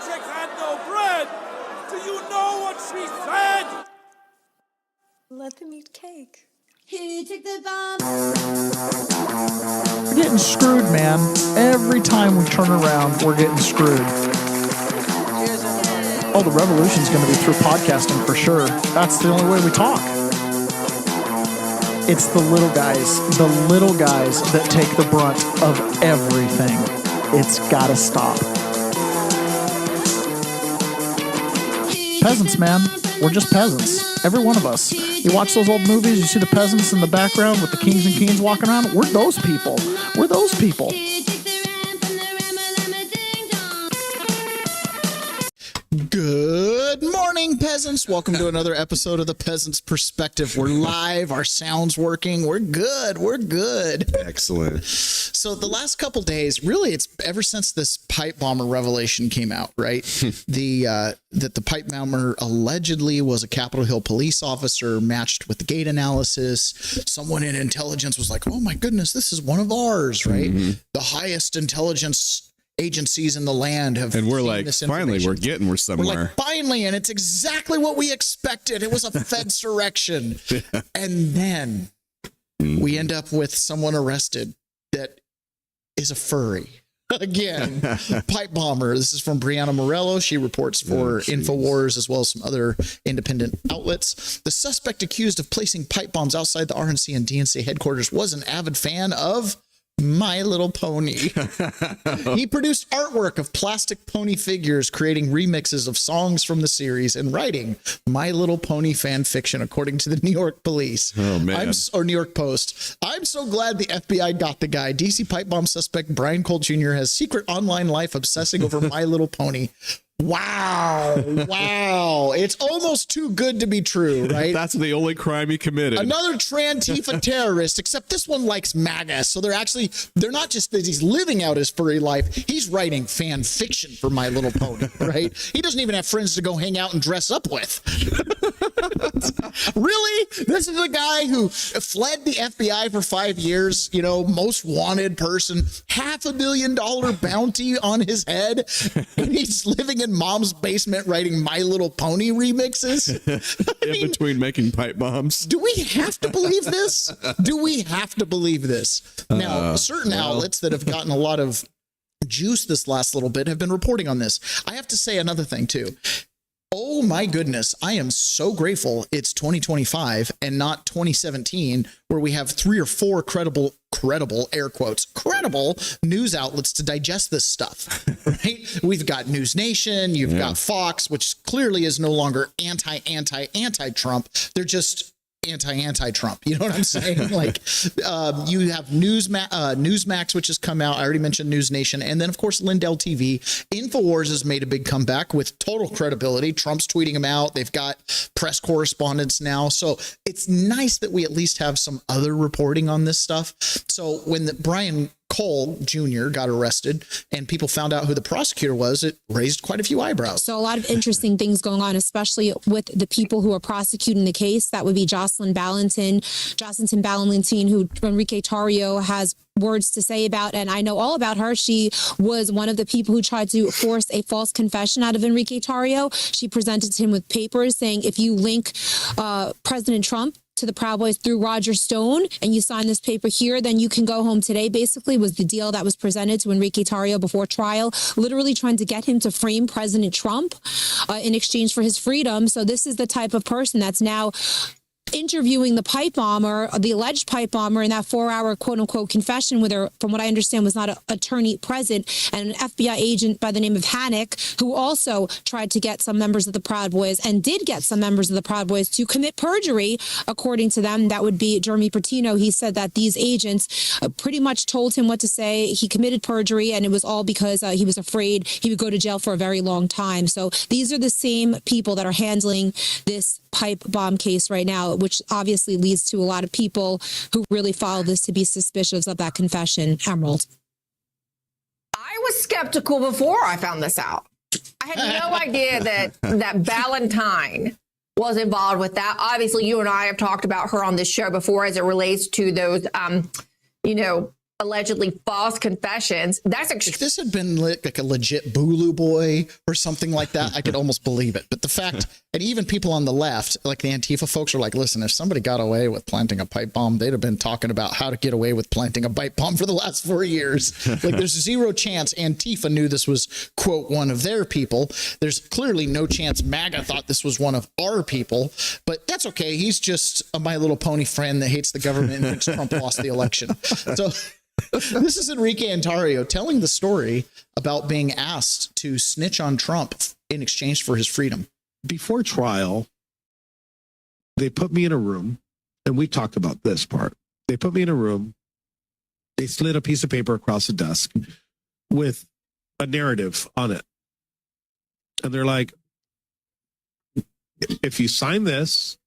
chick had no bread. Do you know what she said? Let them eat cake. Who took the bomb? We're getting screwed, man. Every time we turn around, we're getting screwed. Oh, the revolution's going to be through podcasting for sure. That's the only way we talk. It's the little guys that take the brunt of everything. It's got to stop. Peasants, man. We're just peasants. Every one of us. You watch those old movies, you see the peasants in the background with the kings and queens walking around. We're those people. We're those people. Good morning, peasants. Welcome to another episode of the Peasants Perspective. We're live. Our sound's working. We're good. We're good. Excellent. So the last couple days, really, it's ever since this pipe bomber revelation came out, right? That the pipe bomber allegedly was a Capitol Hill police officer matched with the gait analysis. Someone in intelligence was like, oh my goodness, this is one of ours, right? Mm-hmm. The highest intelligence agencies in the land have, and we're like, finally, we're somewhere. We're like, finally, and it's exactly what we expected. It was a Fedsurrection. And then we end up with someone arrested that is a furry. Again, pipe bomber. This is from Brianna Morello. She reports for InfoWars as well as some other independent outlets. The suspect accused of placing pipe bombs outside the RNC and DNC headquarters was an avid fan of My Little Pony. He produced artwork of plastic pony figures, creating remixes of songs from the series and writing My Little Pony fan fiction, according to the New York Police. Oh, man. Or New York Post. I'm so glad the FBI got the guy. DC pipe bomb suspect Brian Cole Jr. has secret online life obsessing over My Little Pony. Wow. Wow. It's almost too good to be true, right? That's the only crime he committed. Another Trantifa terrorist, except this one likes MAGA. So they're not just that he's living out his furry life. He's writing fan fiction for My Little Pony, right? He doesn't even have friends to go hang out and dress up with. Really? This is a guy who fled the FBI for 5 years, most wanted person, $500,000 bounty on his head, and he's living in mom's basement writing My Little Pony remixes. In between making pipe bombs. Do we have to believe this? Now, certain outlets that have gotten a lot of juice this last little bit have been reporting on this. I have to say another thing too. Oh my goodness, I am so grateful it's 2025 and not 2017, where we have 3 or 4 credible, air quotes, credible news outlets to digest this stuff, right? We've got News Nation, you've got Fox, which clearly is no longer anti-Trump. They're just anti-Trump. You know what I'm saying? Like, you have Newsmax, which has come out. I already mentioned News Nation. And then, of course, Lindell TV. InfoWars has made a big comeback with total credibility. Trump's tweeting them out. They've got press correspondents now. So it's nice that we at least have some other reporting on this stuff. So when Brian Cole Jr. got arrested and people found out who the prosecutor was, it raised quite a few eyebrows. So a lot of interesting things going on, especially with the people who are prosecuting the case. That would be Jocelyn Ballantyne, who Enrique Tarrio has words to say about, and I know all about her. She was one of the people who tried to force a false confession out of Enrique Tarrio. She presented him with papers saying, if you link President Trump to the Proud Boys through Roger Stone and you sign this paper here, then you can go home today, basically was the deal that was presented to Enrique Tarrio before trial, literally trying to get him to frame President Trump in exchange for his freedom. So this is the type of person that's now interviewing the pipe bomber, the alleged pipe bomber, in that 4-hour quote-unquote confession with her, from what I understand, was not an attorney present, and an FBI agent by the name of Hannick, who also tried to get some members of the Proud Boys and did get some members of the Proud Boys to commit perjury, according to them. That would be Jeremy Pertino. He said that these agents pretty much told him what to say. He committed perjury, and it was all because he was afraid he would go to jail for a very long time. So these are the same people that are handling this pipe bomb case right now, which obviously leads to a lot of people who really follow this to be suspicious of that confession. Emerald. I was skeptical before I found this out. I had no idea that Ballantyne was involved with that. Obviously, you and I have talked about her on this show before as it relates to those, allegedly false confessions. That's If this had been like a legit Bulu boy or something like that, I could almost believe it. But the fact, and even people on the left, like the Antifa folks, are like, listen, if somebody got away with planting a pipe bomb, they'd have been talking about how to get away with planting a pipe bomb for the last 4 years. Like, there's zero chance Antifa knew this was, quote, one of their people. There's clearly no chance MAGA thought this was one of our people, but that's okay. He's just a My Little Pony friend that hates the government and thinks Trump lost the election. So this is Enrique Ontario telling the story about being asked to snitch on Trump in exchange for his freedom. Before trial, they put me in a room, and we talked about this part. They put me in a room. They slid a piece of paper across the desk with a narrative on it. And they're like, if you sign this,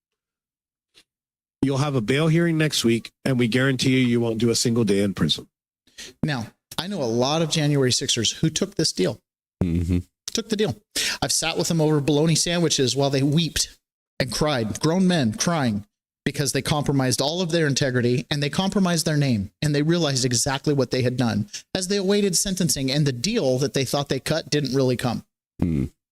you'll have a bail hearing next week, and we guarantee you won't do a single day in prison. Now, I know a lot of January 6ers who took this deal. Mm-hmm. Took the deal. I've sat with them over bologna sandwiches while they wept and cried, grown men crying, because they compromised all of their integrity and they compromised their name, and they realized exactly what they had done as they awaited sentencing, and the deal that they thought they cut didn't really come.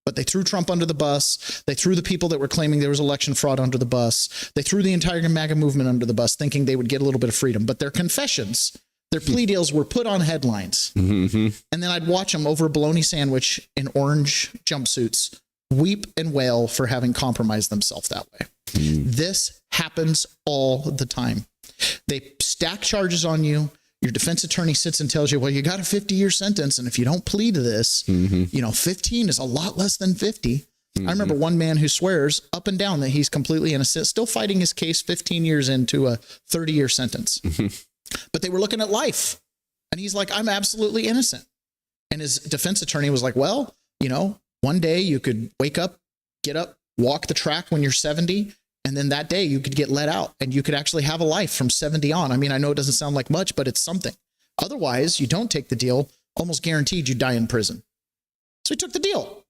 But they threw Trump under the bus. They threw the people that were claiming there was election fraud under the bus. They threw the entire MAGA movement under the bus, thinking they would get a little bit of freedom. But their confessions, their plea deals were put on headlines. Mm-hmm. And then I'd watch them over a bologna sandwich in orange jumpsuits weep and wail for having compromised themselves that way. This happens all the time. They stack charges on you. Your defense attorney sits and tells you, well, you got a 50-year sentence, and if you don't plead to this, 15 is a lot less than 50. I remember one man who swears up and down that he's completely innocent, still fighting his case 15 years into a 30-year sentence. But they were looking at life, and he's like, I'm absolutely innocent. And his defense attorney was like, well, one day you could wake up, get up, walk the track when you're 70, and then that day you could get let out and you could actually have a life from 70 on. I mean, I know it doesn't sound like much, but it's something. Otherwise, you don't take the deal, almost guaranteed you die in prison. So he took the deal.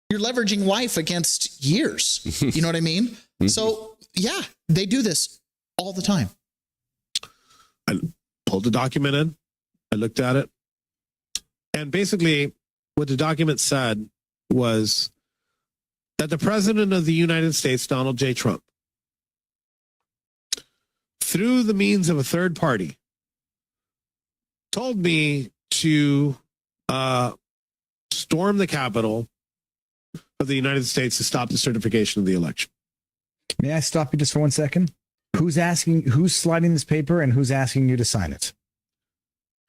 You're leveraging life against years. You know what I mean? So yeah, they do this all the time. I pulled the document in. I looked at it. And basically what the document said was that the president of the United States, Donald J. Trump, through the means of a third party, told me to storm the Capitol of the United States to stop the certification of the election. May I stop you just for 1 second? Who's sliding this paper, and who's asking you to sign it?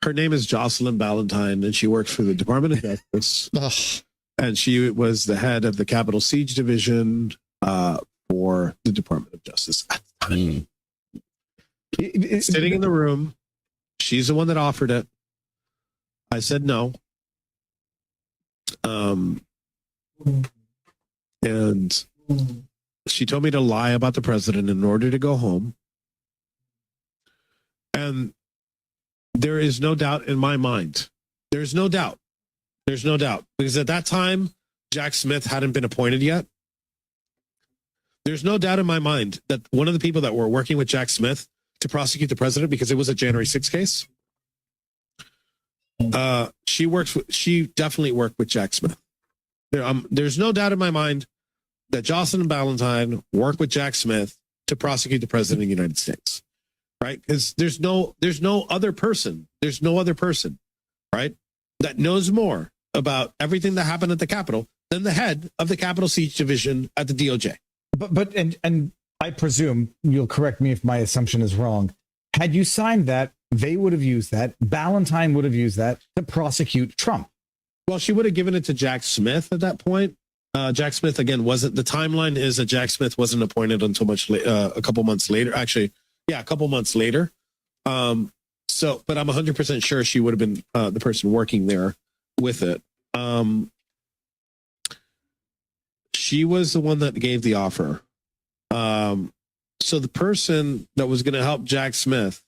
Her name is Jocelyn Ballantyne, and she works for the Department of Justice. And she was the head of the Capitol Siege Division for the Department of Justice at the time. Sitting in the room, she's the one that offered it. I said no. And she told me to lie about the president in order to go home. And there is no doubt in my mind. There's no doubt. There's no doubt. Because at that time, Jack Smith hadn't been appointed yet. There's no doubt in my mind that one of the people that were working with Jack Smith to prosecute the president, because it was a January 6th case, she definitely worked with Jack Smith. There's no doubt in my mind that Jocelyn Ballantyne worked with Jack Smith to prosecute the president of the United States, right? Because there's no other person, right, that knows more about everything that happened at the Capitol than the head of the Capitol Siege Division at the DOJ. But I presume, you'll correct me if my assumption is wrong, had you signed that, they would have used that, Ballantyne would have used that to prosecute Trump. Well, she would have given it to Jack Smith at that point. Jack Smith, again, the timeline is that Jack Smith wasn't appointed until a couple months later. Actually, yeah, a couple months later. But I'm 100% sure she would have been the person working there with it. She was the one that gave the offer. So the person that was going to help Jack Smith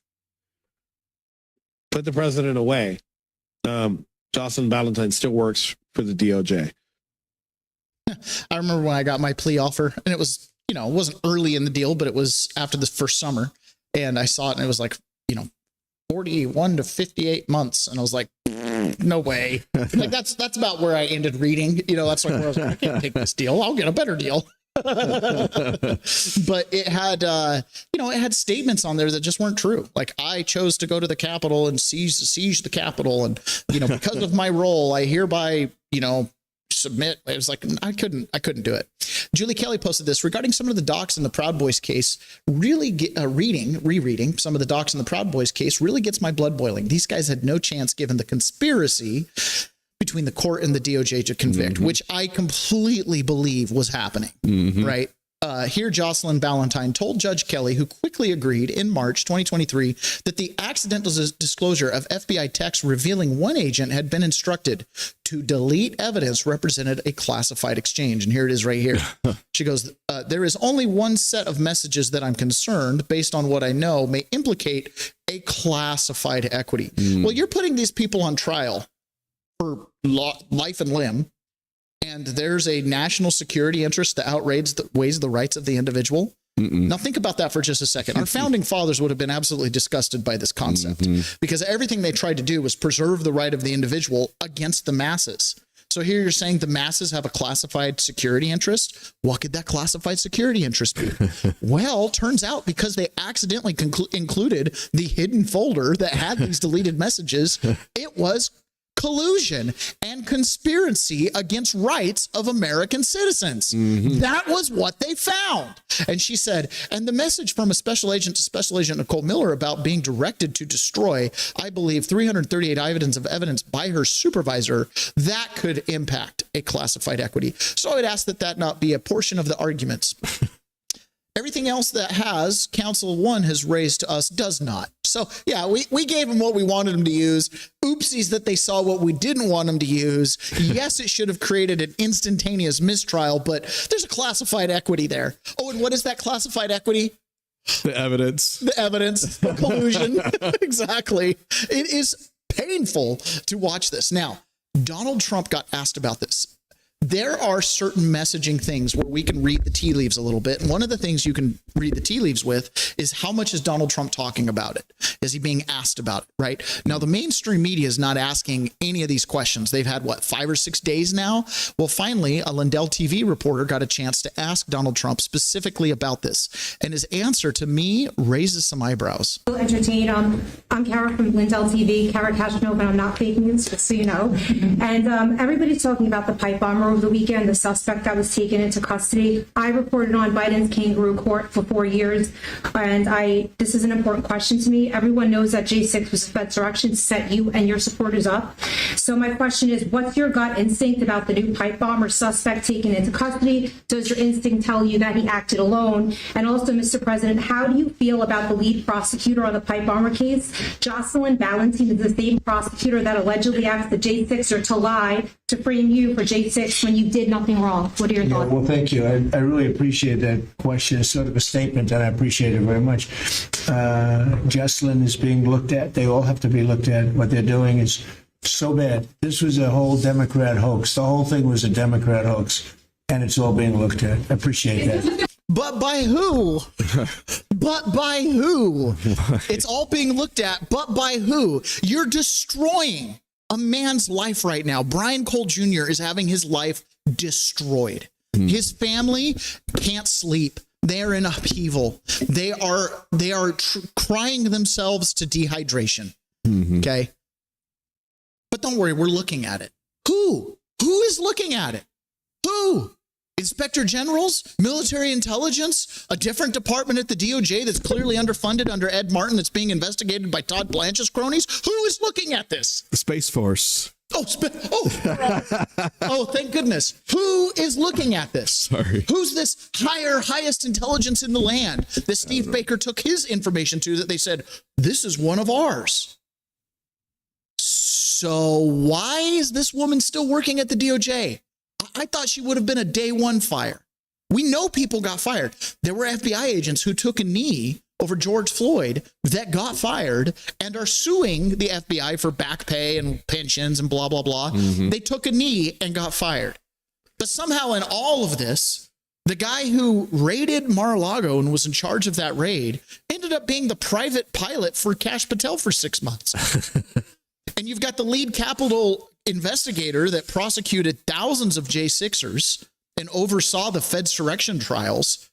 put the president away, Jocelyn Ballantyne still works for the DOJ. I remember when I got my plea offer, and it was, it wasn't early in the deal, but it was after the first summer, and I saw it and it was like, 41 to 58 months. And I was like, no way. Like that's about where I ended reading. You know, that's like where I was like, I can't take this deal. I'll get a better deal. But it had, it had statements on there that just weren't true. Like, I chose to go to the Capitol and siege the Capitol. And, because of my role, I hereby, submit. It was like, I couldn't do it. Julie Kelly posted this regarding some of the docs in the Proud Boys case. Really rereading some of the docs in the Proud Boys case really gets my blood boiling. These guys had no chance given the conspiracy between the court and the DOJ to convict, which I completely believe was happening, right? Here, Jocelyn Ballantyne told Judge Kelly, who quickly agreed in March 2023, that the accidental disclosure of FBI texts revealing one agent had been instructed to delete evidence represented a classified exchange. And here it is right here. She goes, there is only one set of messages that I'm concerned, based on what I know, may implicate a classified equity. Well, you're putting these people on trial for life and limb. And there's a national security interest that outweighs the rights of the individual. Now think about that for just a second. Our founding fathers would have been absolutely disgusted by this concept because everything they tried to do was preserve the right of the individual against the masses. So here you're saying the masses have a classified security interest. What could that classified security interest be? Well, turns out because they accidentally included the hidden folder that had these deleted messages, it was collusion and conspiracy against rights of American citizens. That was what they found. And she said, and the message from a special agent to Special Agent Nicole Miller about being directed to destroy, I believe, 338 items of evidence by her supervisor, that could impact a classified equity. So I'd ask that not be a portion of the arguments. Everything else that Council 1 has raised to us does not. So, yeah, we gave them what we wanted them to use. Oopsies that they saw what we didn't want them to use. Yes, it should have created an instantaneous mistrial, but there's a classified equity there. Oh, and what is that classified equity? The evidence. The collusion. Exactly. It is painful to watch this. Now, Donald Trump got asked about this. There are certain messaging things where we can read the tea leaves a little bit. And one of the things you can read the tea leaves with is how much is Donald Trump talking about it? Is he being asked about it, right? Now, the mainstream media is not asking any of these questions. They've had, 5 or 6 days now? Well, finally, a Lindell TV reporter got a chance to ask Donald Trump specifically about this. And his answer to me raises some eyebrows. Entertained. I'm Kara from Lindell TV. Kara Cashno, but I'm not fake news, just so you know. And everybody's talking about the pipe bomber over the weekend, the suspect that was taken into custody. I reported on Biden's kangaroo court for 4 years, and this is an important question to me. Everyone knows that J6 was a Fed's direction to set you and your supporters up. So my question is, what's your gut instinct about the new pipe bomber suspect taken into custody? Does your instinct tell you that he acted alone? And also, Mr. President, how do you feel about the lead prosecutor on the pipe bomber case? Jocelyn Ballantyne is the same prosecutor that allegedly asked the J6er to lie to frame you for J6 when you did nothing wrong. What are your thoughts? Well, thank you. I really appreciate that question. It's sort of a statement, and I appreciate it very much. Jocelyn is being looked at. They all have to be looked at. What they're doing is so bad. This was a whole Democrat hoax. The whole thing was a Democrat hoax, and it's all being looked at. I appreciate that. But by who? But by who? It's all being looked at, but by who? You're destroying a man's life right now. Brian Cole Jr. is having his life destroyed. His family can't sleep. They are in upheaval. They are crying themselves to dehydration. Okay. But don't worry, we're looking at it. Who is looking at it? Who? Inspector generals, military intelligence, a different department at the DOJ that's clearly underfunded under Ed Martin that's being investigated by Todd Blanche's cronies. Who is looking at this? The Space Force. Oh, thank goodness. Who is looking at this? Sorry. Who's this highest intelligence in the land that Steve Baker took his information to that they said, this is one of ours? So why is this woman still working at the DOJ? I thought she would have been a day one fire. We know people got fired. There were FBI agents who took a knee over George Floyd that got fired and are suing the FBI for back pay and pensions and blah, blah, blah. They took a knee and got fired. But somehow in all of this, The guy who raided Mar-a-Lago and was in charge of that raid ended up being the private pilot for Kash Patel for 6 months. And you've got the lead capital investigator that prosecuted thousands of J6ers and oversaw the Fedsurrection trials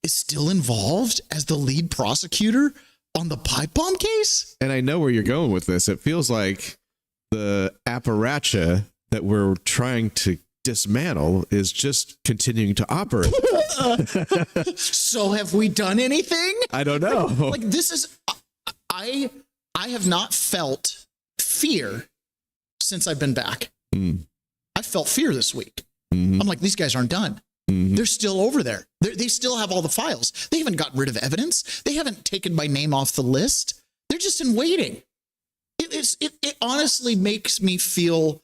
is still involved as the lead prosecutor on the pipe bomb case. And I know where you're going with this. It feels like the apparatus that we're trying to dismantle is just continuing to operate. So have we done anything? I don't know. Like this is, I have not felt fear since I've been back. I felt fear this week. I'm like, these guys aren't done. They're still over there. They still have all the files. They haven't gotten rid of evidence. They haven't taken my name off the list. They're just in waiting. It honestly makes me feel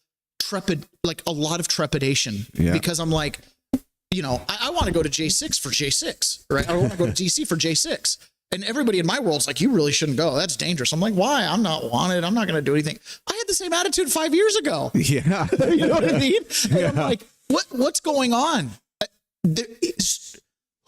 like a lot of trepidation because I'm like, you know, I want to go to J6 for J6, right? I want to go to DC for J6. And everybody in my world's like, you really shouldn't go. That's dangerous. I'm like, why? I'm not wanted. I'm not going to do anything. I had the same attitude 5 years ago. Yeah. You know what I mean? And I'm like, what's going on?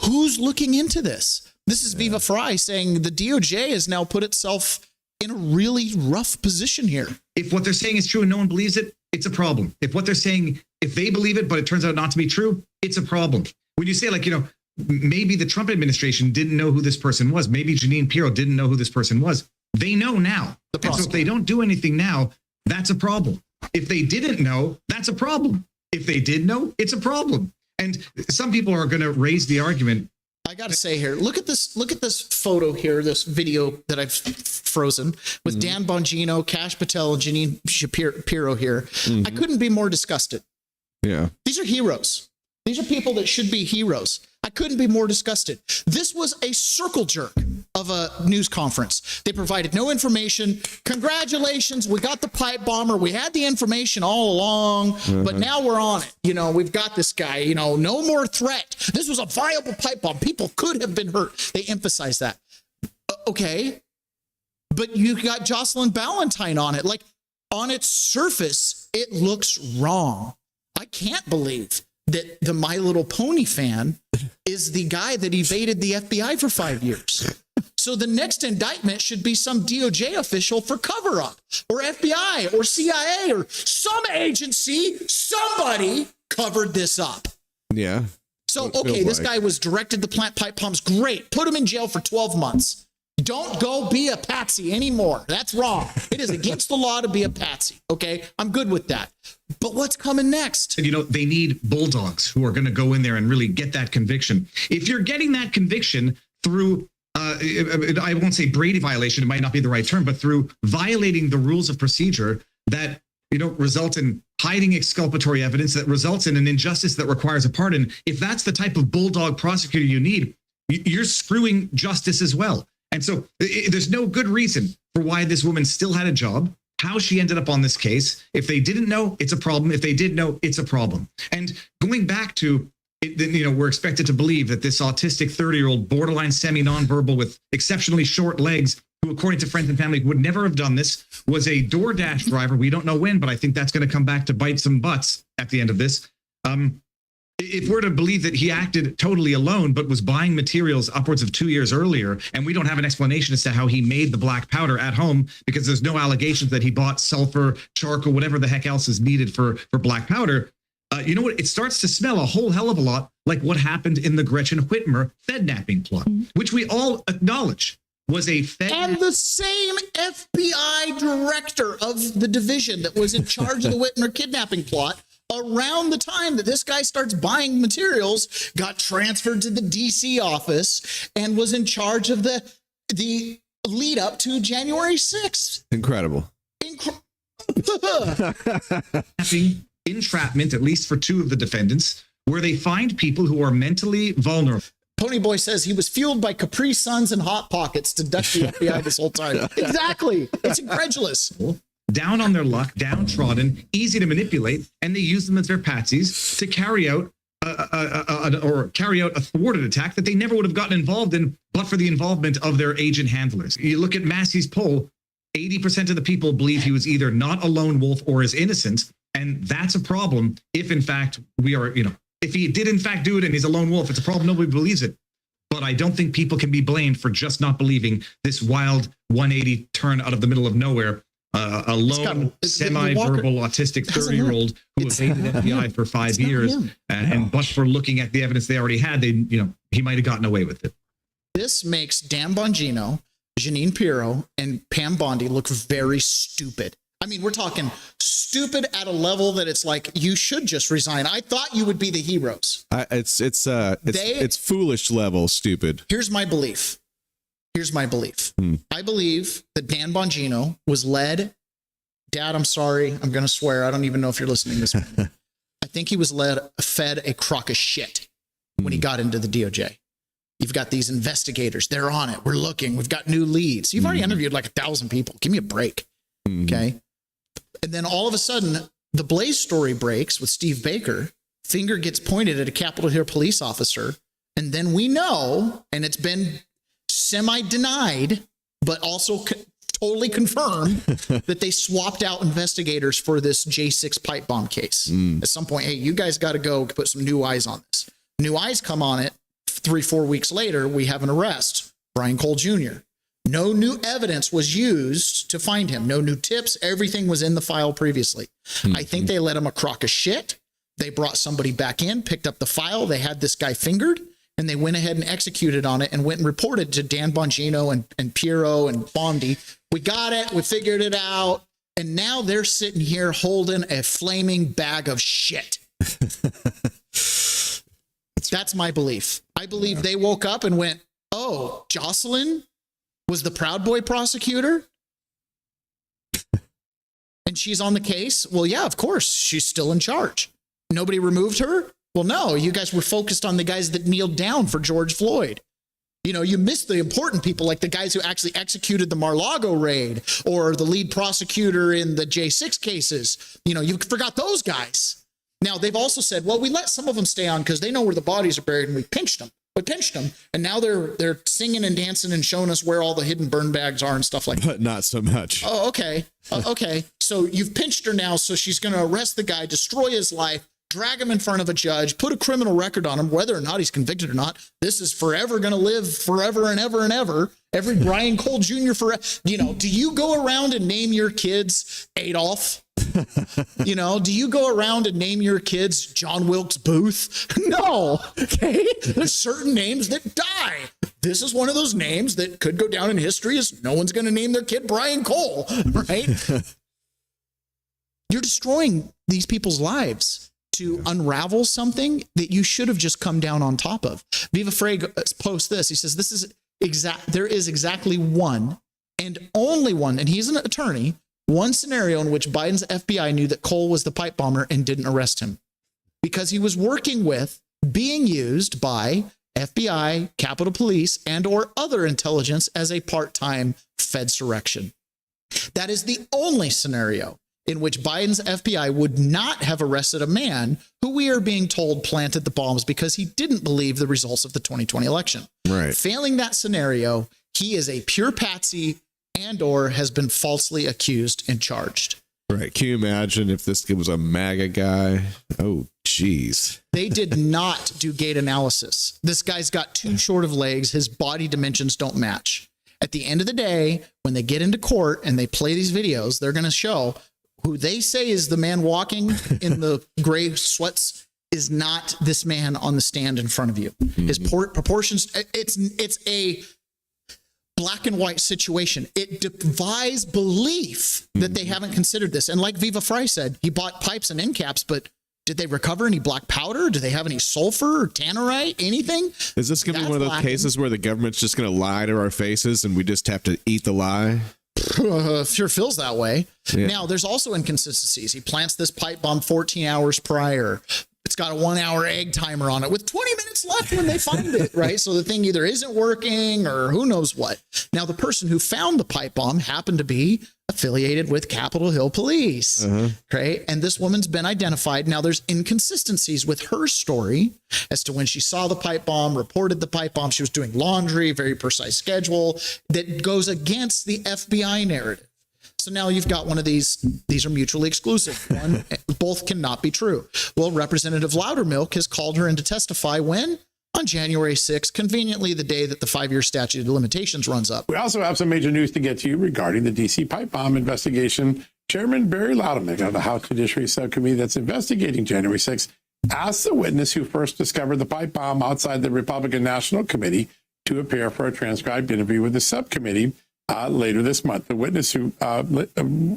Who's looking into this? This is Viva Frei saying the DOJ has now put itself in a really rough position here. If what they're saying is true and no one believes it, it's a problem. If what they're saying, if they believe it, but it turns out not to be true, it's a problem. When you say, like, you know, maybe the Trump administration didn't know who this person was. Maybe Jeanine Pirro didn't know who this person was. They know now. And so if they don't do anything now, that's a problem. If they didn't know, that's a problem. If they did know, it's a problem. And some people are going to raise the argument. I got to say here, look at this photo here, this video that I've frozen with Dan Bongino, Kash Patel, and Jeanine Pirro here. I couldn't be more disgusted. Yeah. These are heroes. These are people that should be heroes. I couldn't be more disgusted. This was a circle jerk of a news conference. They provided no information. Congratulations, we got the pipe bomber. We had the information all along, but now we're on it. You know, we've got this guy, you know, no more threat. This was a viable pipe bomb. People could have been hurt. They emphasize that. Okay, but you got Jocelyn Ballantyne on it. Like, on its surface, it looks wrong. I can't believe that the My Little Pony fan is the guy that evaded the FBI for 5 years. So the next indictment should be some DOJ official for cover-up, or FBI, or CIA, or some agency. Somebody covered this up. Yeah. So, okay, this guy was directed to plant pipe bombs. Great. Put him in jail for 12 months. Don't go be a patsy anymore. That's wrong. It is against the law to be a patsy. Okay, I'm good with that. But what's coming next? You know, they need bulldogs who are going to go in there and really get that conviction. If you're getting that conviction through, I won't say Brady violation, it might not be the right term, but through violating the rules of procedure that, you know, result in hiding exculpatory evidence, that results in an injustice that requires a pardon. If that's the type of bulldog prosecutor you need, you're screwing justice as well. And so there's no good reason for why this woman still had a job, how she ended up on this case. If they didn't know, it's a problem. If they did know, it's a problem. And going back to, you know, we're expected to believe that this autistic 30-year-old borderline semi-nonverbal with exceptionally short legs, who according to friends and family would never have done this, was a DoorDash driver. We don't know when, but I think that's going to come back to bite some butts at the end of this. If we're to believe that he acted totally alone, but was buying materials upwards of 2 years earlier, and we don't have an explanation as to how he made the black powder at home, because there's no allegations that he bought sulfur, charcoal, whatever the heck else is needed for black powder, you know what? It starts to smell a whole hell of a lot like what happened in the Gretchen Whitmer Fednapping plot, which we all acknowledge was a and the same FBI director of the division that was in charge of the Whitmer kidnapping plot around the time that this guy starts buying materials, got transferred to the DC office and was in charge of the lead up to January 6th. Incredible. Entrapment, at least for two of the defendants, where they find people who are mentally vulnerable. Ponyboy says he was fueled by Capri Suns and Hot Pockets to duck the FBI this whole time. Exactly. It's incredulous. Down on their luck, downtrodden, easy to manipulate, and they use them as their patsies to carry out a thwarted attack that they never would have gotten involved in but for the involvement of their agent handlers. You look at Massey's poll, 80% of the people believe he was either not a lone wolf or is innocent, and that's a problem if, in fact, we are, you know, If he did in fact do it and he's a lone wolf, it's a problem. Nobody believes it. But I don't think people can be blamed for just not believing this wild 180 turn out of the middle of nowhere. A lone, semi-verbal, autistic 30-year-old who evaded FBI for 5 years, and but for looking at the evidence they already had, he might have gotten away with it. This makes Dan Bongino, Jeanine Pirro, and Pam Bondi look very stupid. I mean, we're talking stupid at a level that it's like, you should just resign. I thought you would be the heroes. It's foolish level stupid. Here's my belief. I believe that Dan Bongino was led. Dad, I'm sorry. I'm going to swear. I don't even know if you're listening to this. I think he was fed a crock of shit when he got into the DOJ. You've got these investigators. They're on it. We're looking. We've got new leads. You've already interviewed like 1,000 people. Give me a break. Okay. And then all of a sudden, the Blaze story breaks with Steve Baker. Finger gets pointed at a Capitol Hill police officer. And then we know, and it's been semi-denied, but also totally confirmed, that they swapped out investigators for this J6 pipe bomb case. At some point, hey, you guys got to go put some new eyes on this. New eyes come on it. 3-4 weeks later, we have an arrest. Brian Cole Jr. No new evidence was used to find him. No new tips. Everything was in the file previously. I think they let him a crock of shit. They brought somebody back in, picked up the file. They had this guy fingered, and they went ahead and executed on it and went and reported to Dan Bongino and Pirro and Bondi. We got it. We figured it out. And now they're sitting here holding a flaming bag of shit. That's my belief. I believe they woke up and went, oh, Jocelyn was the Proud Boy prosecutor? And she's on the case? Well, yeah, of course. She's still in charge. Nobody removed her? Well, no, you guys were focused on the guys that kneeled down for George Floyd. You know, you missed the important people, like the guys who actually executed the Mar-a-Lago raid or the lead prosecutor in the J6 cases. You know, you forgot those guys. Now, they've also said, well, we let some of them stay on because they know where the bodies are buried and we pinched them. And now they're singing and dancing and showing us where all the hidden burn bags are and stuff like that. But not so much. Oh, okay. Okay. So you've pinched her now, so she's going to arrest the guy, destroy his life, drag him in front of a judge, put a criminal record on him, whether or not he's convicted or not. This is forever going to live forever and ever and ever. Every Brian Cole Jr. forever. You know, do you go around and name your kids Adolf? You know, do you go around and name your kids John Wilkes Booth? No. Okay. There's certain names that die. This is one of those names that could go down in history as no one's going to name their kid Brian Cole, right? You're destroying these people's lives to unravel something that you should have just come down on top of. Viva Frey posts this. He says, there is exactly one and only one, and he's an attorney, one scenario in which Biden's FBI knew that Cole was the pipe bomber and didn't arrest him because he was working with, being used by FBI, Capitol Police, and or other intelligence as a part-time Fedsurrection. That is the only scenario in which Biden's FBI would not have arrested a man who we are being told planted the bombs because he didn't believe the results of the 2020 election. Right. Failing that scenario, he is a pure patsy and or has been falsely accused and charged. Right. Can you imagine if this was a MAGA guy? Oh, geez. They did not do gait analysis. This guy's got too short of legs. His body dimensions don't match. At the end of the day, when they get into court and they play these videos, they're going to show who they say is the man walking in the gray sweats is not this man on the stand in front of you. His proportions, it's a black and white situation. It defies belief that they haven't considered this. And like Viva Frey said, he bought pipes and end caps, but did they recover any black powder? Do they have any sulfur or tannerite? Anything? Is this going to be one of those cases where the government's just going to lie to our faces and we just have to eat the lie? Sure feels that way. Yeah. Now, there's also inconsistencies. He plants this pipe bomb 14 hours prior. It's got a 1 hour egg timer on it with 20 minutes left when they find it, right? So the thing either isn't working or who knows what. Now, the person who found the pipe bomb happened to be affiliated with Capitol Hill Police, right? And this woman's been identified. Now, there's inconsistencies with her story as to when she saw the pipe bomb, reported the pipe bomb. She was doing laundry, very precise schedule that goes against the FBI narrative. So now you've got one of these are mutually exclusive. Both cannot be true. Well, Representative Loudermilk has called her in to testify when? On January 6th, conveniently the day that the 5-year statute of limitations runs up. We also have some major news to get to you regarding the D.C. pipe bomb investigation. Chairman Barry Loudermilk of the House Judiciary Subcommittee that's investigating January 6th asked the witness who first discovered the pipe bomb outside the Republican National Committee to appear for a transcribed interview with the subcommittee later this month. The witness who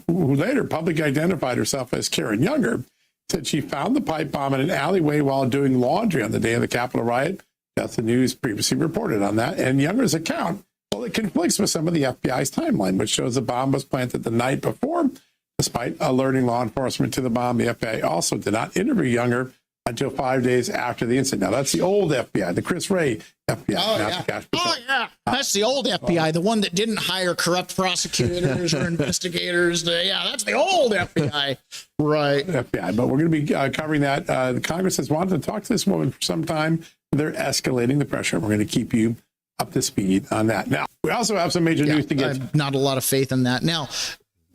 later publicly identified herself as Karen Younger said she found the pipe bomb in an alleyway while doing laundry on the day of the Capitol riot. That's the news previously reported on that. And Younger's account, well, it conflicts with some of the FBI's timeline, which shows the bomb was planted the night before. Despite alerting law enforcement to the bomb, the FBI also did not interview Younger until 5 days after the incident. Now, that's the old FBI, the Chris Wray FBI. Oh, yeah. That's the old FBI, the one that didn't hire corrupt prosecutors or investigators. That's the old FBI. Right. FBI. But we're going to be covering that. The Congress has wanted to talk to this woman for some time. They're escalating the pressure. We're going to keep you up to speed on that. Now, we also have some major news to get. Not a lot of faith in that. Now,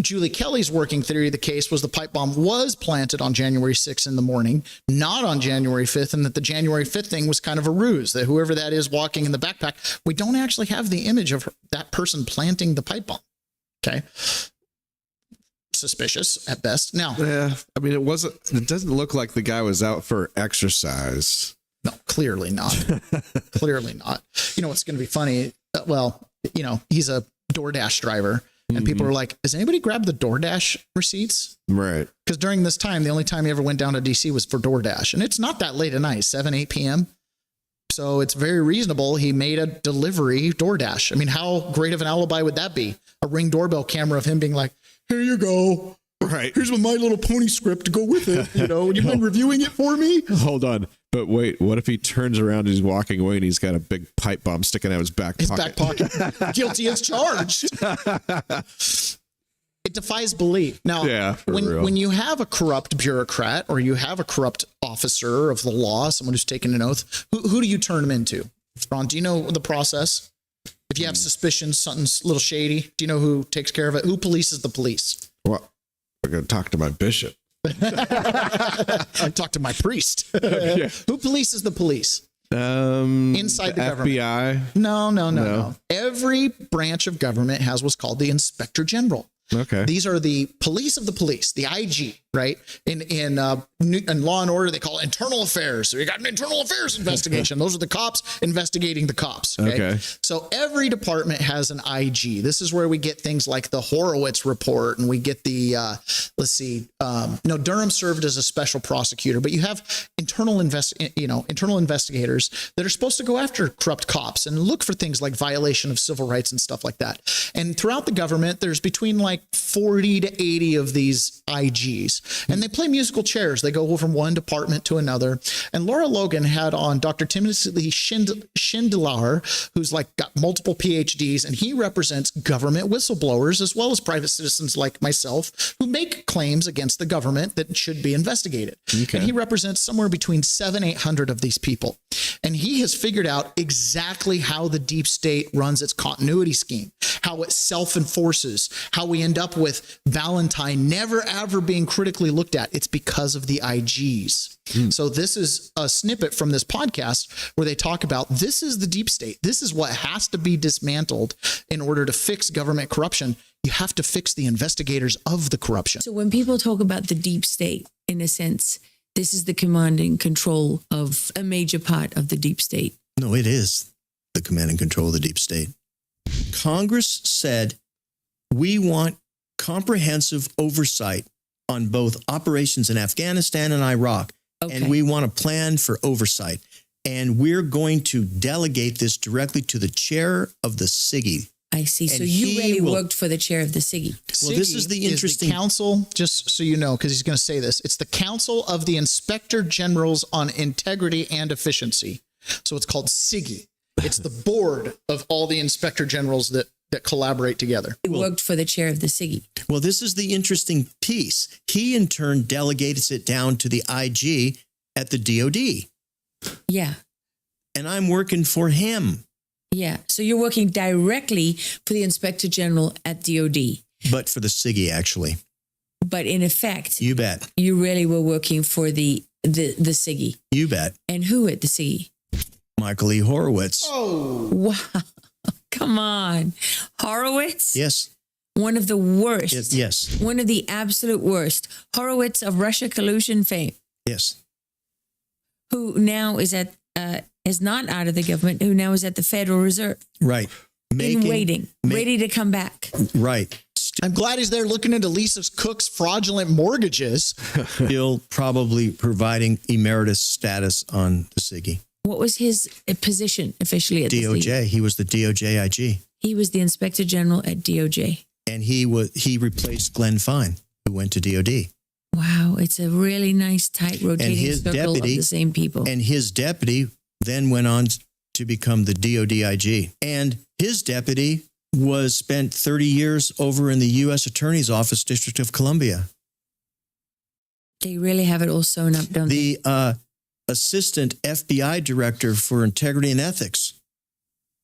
Julie Kelly's working theory of the case was the pipe bomb was planted on January 6th in the morning, not on January 5th, and that the January 5th thing was kind of a ruse, that whoever that is walking in the backpack, we don't actually have the image of that person planting the pipe bomb. Okay. Suspicious at best. Now, yeah, I mean, it doesn't look like the guy was out for exercise. No, clearly not. Clearly not. You know what's going to be funny? Well, he's a DoorDash driver. And people are like, has anybody grabbed the DoorDash receipts? Right. Because during this time, the only time he ever went down to D.C. was for DoorDash. And it's not that late at night, 7, 8 p.m. So it's very reasonable. He made a delivery DoorDash. I mean, how great of an alibi would that be? A Ring doorbell camera of him being like, here you go. Right. Here's My Little Pony script to go with it. Would you mind reviewing it for me? Hold on. But wait, what if he turns around and he's walking away and he's got a big pipe bomb sticking out of his back pocket? Guilty as charged. It defies belief. Now, when you have a corrupt bureaucrat or you have a corrupt officer of the law, someone who's taken an oath, who do you turn them into? Ron, do you know the process? If you have suspicions, something's a little shady, do you know who takes care of it? Who polices the police? Well, I'm going to talk to my bishop. I talk to my priest. Who polices the police? Inside the government. FBI? No. Every branch of government has what's called the Inspector General. Okay. These are the police of the police, the IG, right? In Law and Order, they call it internal affairs. So you got an internal affairs investigation. Those are the cops investigating the cops. Okay. So every department has an IG. This is where we get things like the Horowitz report, and we get the Durham served as a special prosecutor, but you have internal investigators that are supposed to go after corrupt cops and look for things like violation of civil rights and stuff like that. And throughout the government, there's between like 40 to 80 of these IGs, and they play musical chairs. They go from one department to another. And Laura Logan had on Dr. Timothy Schindler, who's like got multiple PhDs, and he represents government whistleblowers as well as private citizens like myself who make claims against the government that should be investigated. And he represents somewhere between 700-800 of these people. And he has figured out exactly how the deep state runs its continuity scheme, how it self-enforces, how we end up with Valentine never ever being critically looked at. It's because of the IGs. So this is a snippet from this podcast where they talk about this is the deep state. This is what has to be dismantled in order to fix government corruption. You have to fix the investigators of the corruption. So when people talk about the deep state, in a sense, this is the command and control of a major part of the deep state. No, it is the command and control of the deep state. Congress said, we want comprehensive oversight on both operations in Afghanistan and Iraq. And we want a plan for oversight. And we're going to delegate this directly to the chair of the SIGI. I see. So you really worked for the chair of the SIGI. Well, this is the interesting council, just so you know, because he's going to say this. It's the Council of the Inspector Generals on Integrity and Efficiency. So it's called SIGI. It's the board of all the inspector generals that collaborate together. He worked for the chair of the SIGI. Well, this is the interesting piece. He, in turn, delegates it down to the IG at the DOD. Yeah. And I'm working for him. Yeah. So you're working directly for the Inspector General at DOD. But for the SIGI, actually. But in effect, You bet. you really were working for the SIGI. You bet. And who at the SIGI? Michael E. Horowitz. Oh, Wow. Come on. Horowitz? Yes. One of the worst. Yes. One of the absolute worst. Horowitz of Russia collusion fame, Yes. who now is not out of the government, who now is at the Federal Reserve. Right. Waiting, ready to come back. Right. I'm glad he's there looking into Lisa Cook's fraudulent mortgages. Still probably providing emeritus status on the SIGI. What was his position officially at the DOJ. SIGI? He was the DOJ IG. He was the Inspector General at DOJ. And he replaced Glenn Fine, who went to DOD. Wow, it's a really nice, tight, rotating circle of the same people. And his deputy then went on to become the DOD IG. And his deputy spent 30 years over in the U.S. Attorney's Office, District of Columbia. They really have it all sewn up, don't they? The assistant FBI director for integrity and ethics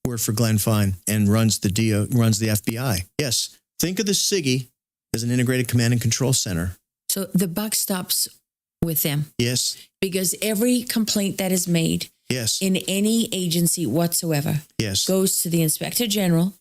worked for Glenn Fine and runs the FBI. Yes, think of the SIGI as an integrated command and control center. So the buck stops with them. Yes. Because every complaint that is made Yes. in any agency whatsoever Yes. goes to the Inspector General,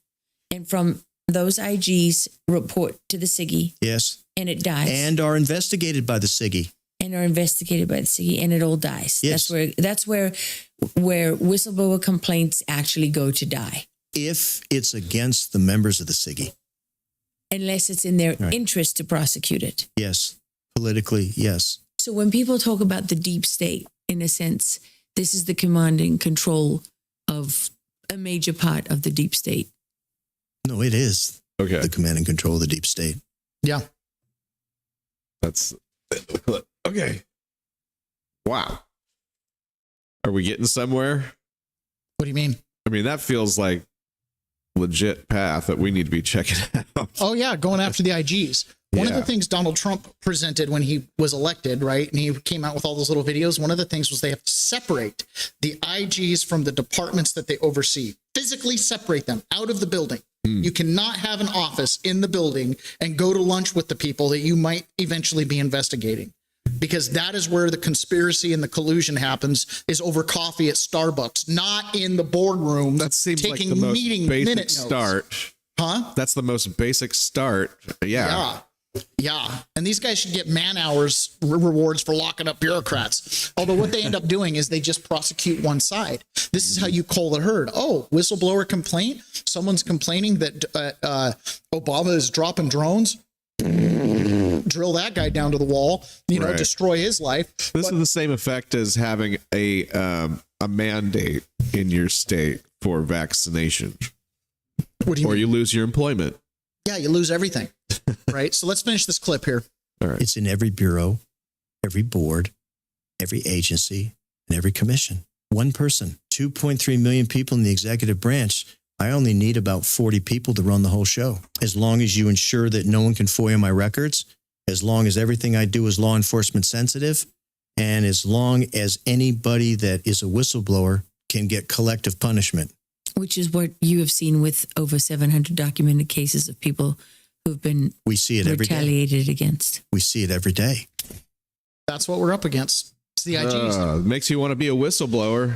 and from those IGs report to the SIGI. Yes. And it dies. And are investigated by the SIGI. And are investigated by the SIGI, and it all dies. Yes. That's where whistleblower complaints actually go to die. If it's against the members of the SIGI. Unless it's in their Right. interest to prosecute it. Yes. Politically, yes. So when people talk about the deep state, in a sense, this is the command and control of a major part of the deep state. No, it is. Okay. The command and control of the deep state. Yeah. That's okay. Wow. Are we getting somewhere? What do you mean? I mean, that feels like legit path that we need to be checking out. Oh, yeah, going after the IGs. One of the things Donald Trump presented when he was elected, right, and he came out with all those little videos, one of the things was they have to separate the IGs from the departments that they oversee, physically separate them out of the building. You cannot have an office in the building and go to lunch with the people that you might eventually be investigating, because that is where the conspiracy and the collusion happens, is over coffee at Starbucks, not in the boardroom. That seems taking like the most meeting basic minute notes. start. Huh? That's the most basic start. Yeah. Yeah. And these guys should get man hours rewards for locking up bureaucrats. Although what they end up doing is they just prosecute one side. This is how you cull the herd. Oh, whistleblower complaint. Someone's complaining that Obama is dropping drones. Drill that guy down to the wall, Right. destroy his life. This is the same effect as having a mandate in your state for vaccination. What do you mean? You lose your employment. Yeah, you lose everything. Right. So let's finish this clip here. All right. It's in every bureau, every board, every agency, and every commission. One person, 2.3 million people in the executive branch. I only need about 40 people to run the whole show. As long as you ensure that no one can FOIA my records, as long as everything I do is law enforcement sensitive, and as long as anybody that is a whistleblower can get collective punishment. Which is what you have seen with over 700 documented cases of people who've been We see it every day. retaliated against. We see it every day. That's what we're up against. It's the IGs. Makes you want to be a whistleblower.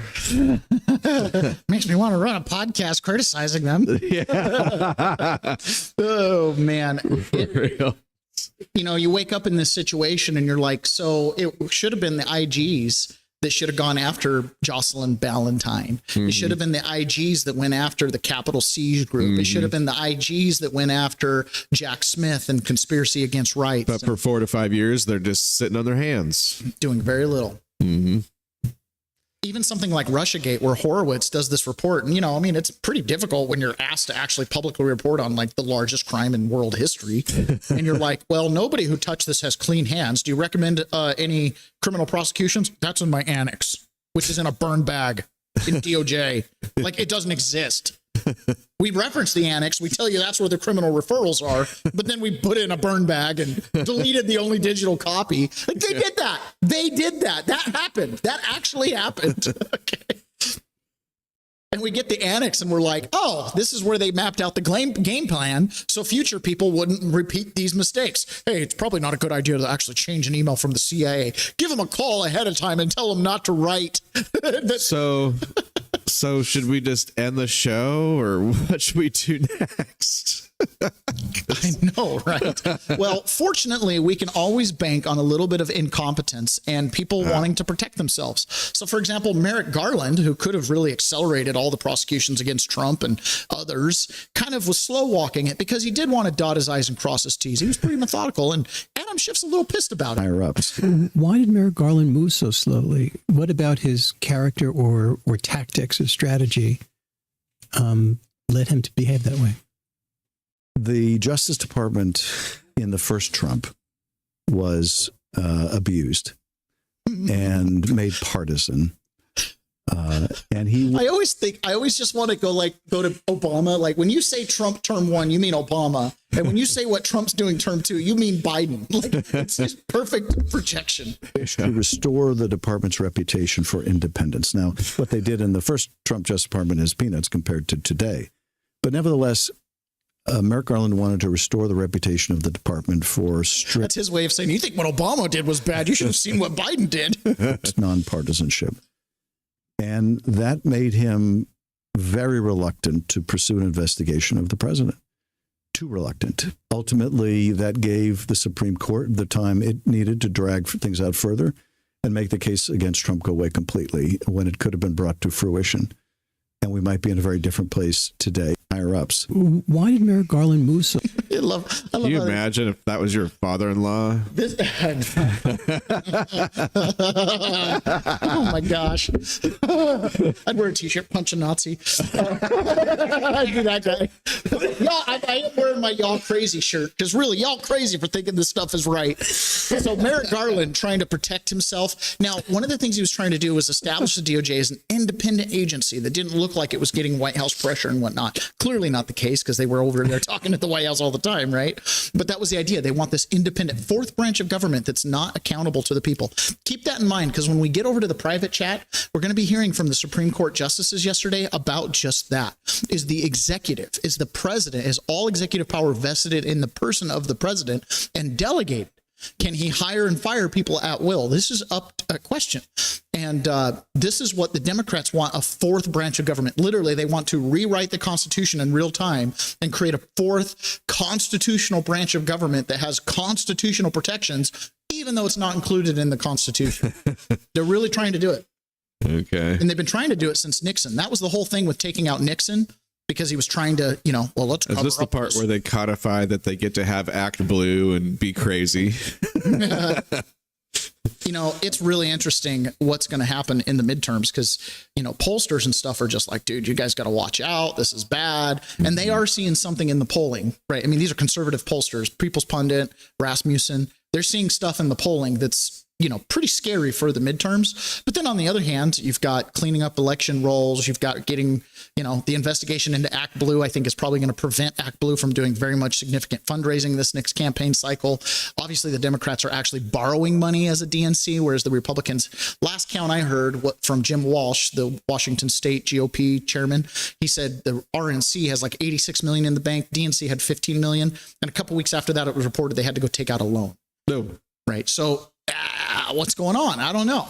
Makes me want to run a podcast criticizing them. Yeah. Oh, man. For real. You wake up in this situation and you're like, so it should have been the IGs that should have gone after Jocelyn Ballantyne. It should have been the IGs that went after the Capitol Siege group. It should have been the IGs that went after Jack Smith and conspiracy against rights. But for 4 to 5 years, they're just sitting on their hands. Doing very little. Mm-hmm. Even something like Russiagate, where Horowitz does this report. And, it's pretty difficult when you're asked to actually publicly report on like the largest crime in world history. And you're like, well, nobody who touched this has clean hands. Do you recommend any criminal prosecutions? That's in my annex, which is in a burn bag in DOJ. Like, it doesn't exist. We reference the annex. We tell you that's where the criminal referrals are, but then we put it in a burn bag and deleted the only digital copy. Like, they did that. They did that. That happened. That actually happened. Okay. And we get the annex and we're like, oh, this is where they mapped out the game plan so future people wouldn't repeat these mistakes. Hey, it's probably not a good idea to actually change an email from the CIA. Give them a call ahead of time and tell them not to write. So should we just end the show, or what should we do next? I know, right? Well, fortunately, we can always bank on a little bit of incompetence and people wanting to protect themselves. So, for example, Merrick Garland, who could have really accelerated all the prosecutions against Trump and others, kind of was slow walking it because he did want to dot his I's and cross his T's. He was pretty methodical, and Adam Schiff's a little pissed about it. Higher ups. Why did Merrick Garland move so slowly? What about his character or tactics or strategy led him to behave that way? The Justice Department in the first Trump was abused and made partisan. And I always just want to go to Obama. Like when you say Trump term 1, you mean Obama. And when you say what Trump's doing term 2, you mean Biden. Like it's just perfect projection. To restore the department's reputation for independence. Now, what they did in the first Trump Justice Department is peanuts compared to today. But nevertheless, Merrick Garland wanted to restore the reputation of the department for strict. That's his way of saying, you think what Obama did was bad. You should have seen what Biden did. Nonpartisanship. And that made him very reluctant to pursue an investigation of the president. Too reluctant. Ultimately, that gave the Supreme Court the time it needed to drag things out further and make the case against Trump go away completely when it could have been brought to fruition. And we might be in a very different place today. Higher ups. Why did Merrick Garland move so? Can you imagine if that was your father-in-law? Oh my gosh. I'd wear a t-shirt, punch a Nazi. I'd be that guy. I am wearing my y'all crazy shirt because really y'all crazy for thinking this stuff is right. So Merrick Garland trying to protect himself. Now, one of the things he was trying to do was establish the DOJ as an independent agency that didn't look like it was getting White House pressure and whatnot. Clearly not the case because they were over there talking at the White House all the time, right? But that was the idea. They want this independent fourth branch of government that's not accountable to the people. Keep that in mind because when we get over to the private chat, we're going to be hearing from the Supreme Court justices yesterday about just that. Is the executive, is the president, is all executive power vested in the person of the president and delegated? Can he hire and fire people at will? This is up to a question. And this is what the Democrats want, a fourth branch of government. Literally, they want to rewrite the Constitution in real time and create a fourth constitutional branch of government that has constitutional protections, even though it's not included in the Constitution. They're really trying to do it. Okay. And they've been trying to do it since Nixon. That was the whole thing with taking out Nixon. Because he was trying to, let's cover up. Is this the part where they codify that they get to have Act Blue and be crazy? It's really interesting what's going to happen in the midterms because, pollsters and stuff are just like, dude, you guys got to watch out. This is bad. And they are seeing something in the polling, right? I mean, these are conservative pollsters, People's Pundit, Rasmussen. They're seeing stuff in the polling that's, pretty scary for the midterms. But then on the other hand, you've got cleaning up election rolls. You've got getting, the investigation into Act Blue, I think is probably going to prevent Act Blue from doing very much significant fundraising this next campaign cycle. Obviously, the Democrats are actually borrowing money as a DNC, whereas the Republicans, last count I heard from Jim Walsh, the Washington State GOP chairman, he said the RNC has like 86 million in the bank. DNC had 15 million. And a couple weeks after that, it was reported they had to go take out a loan. No. Right. So what's going on? I don't know.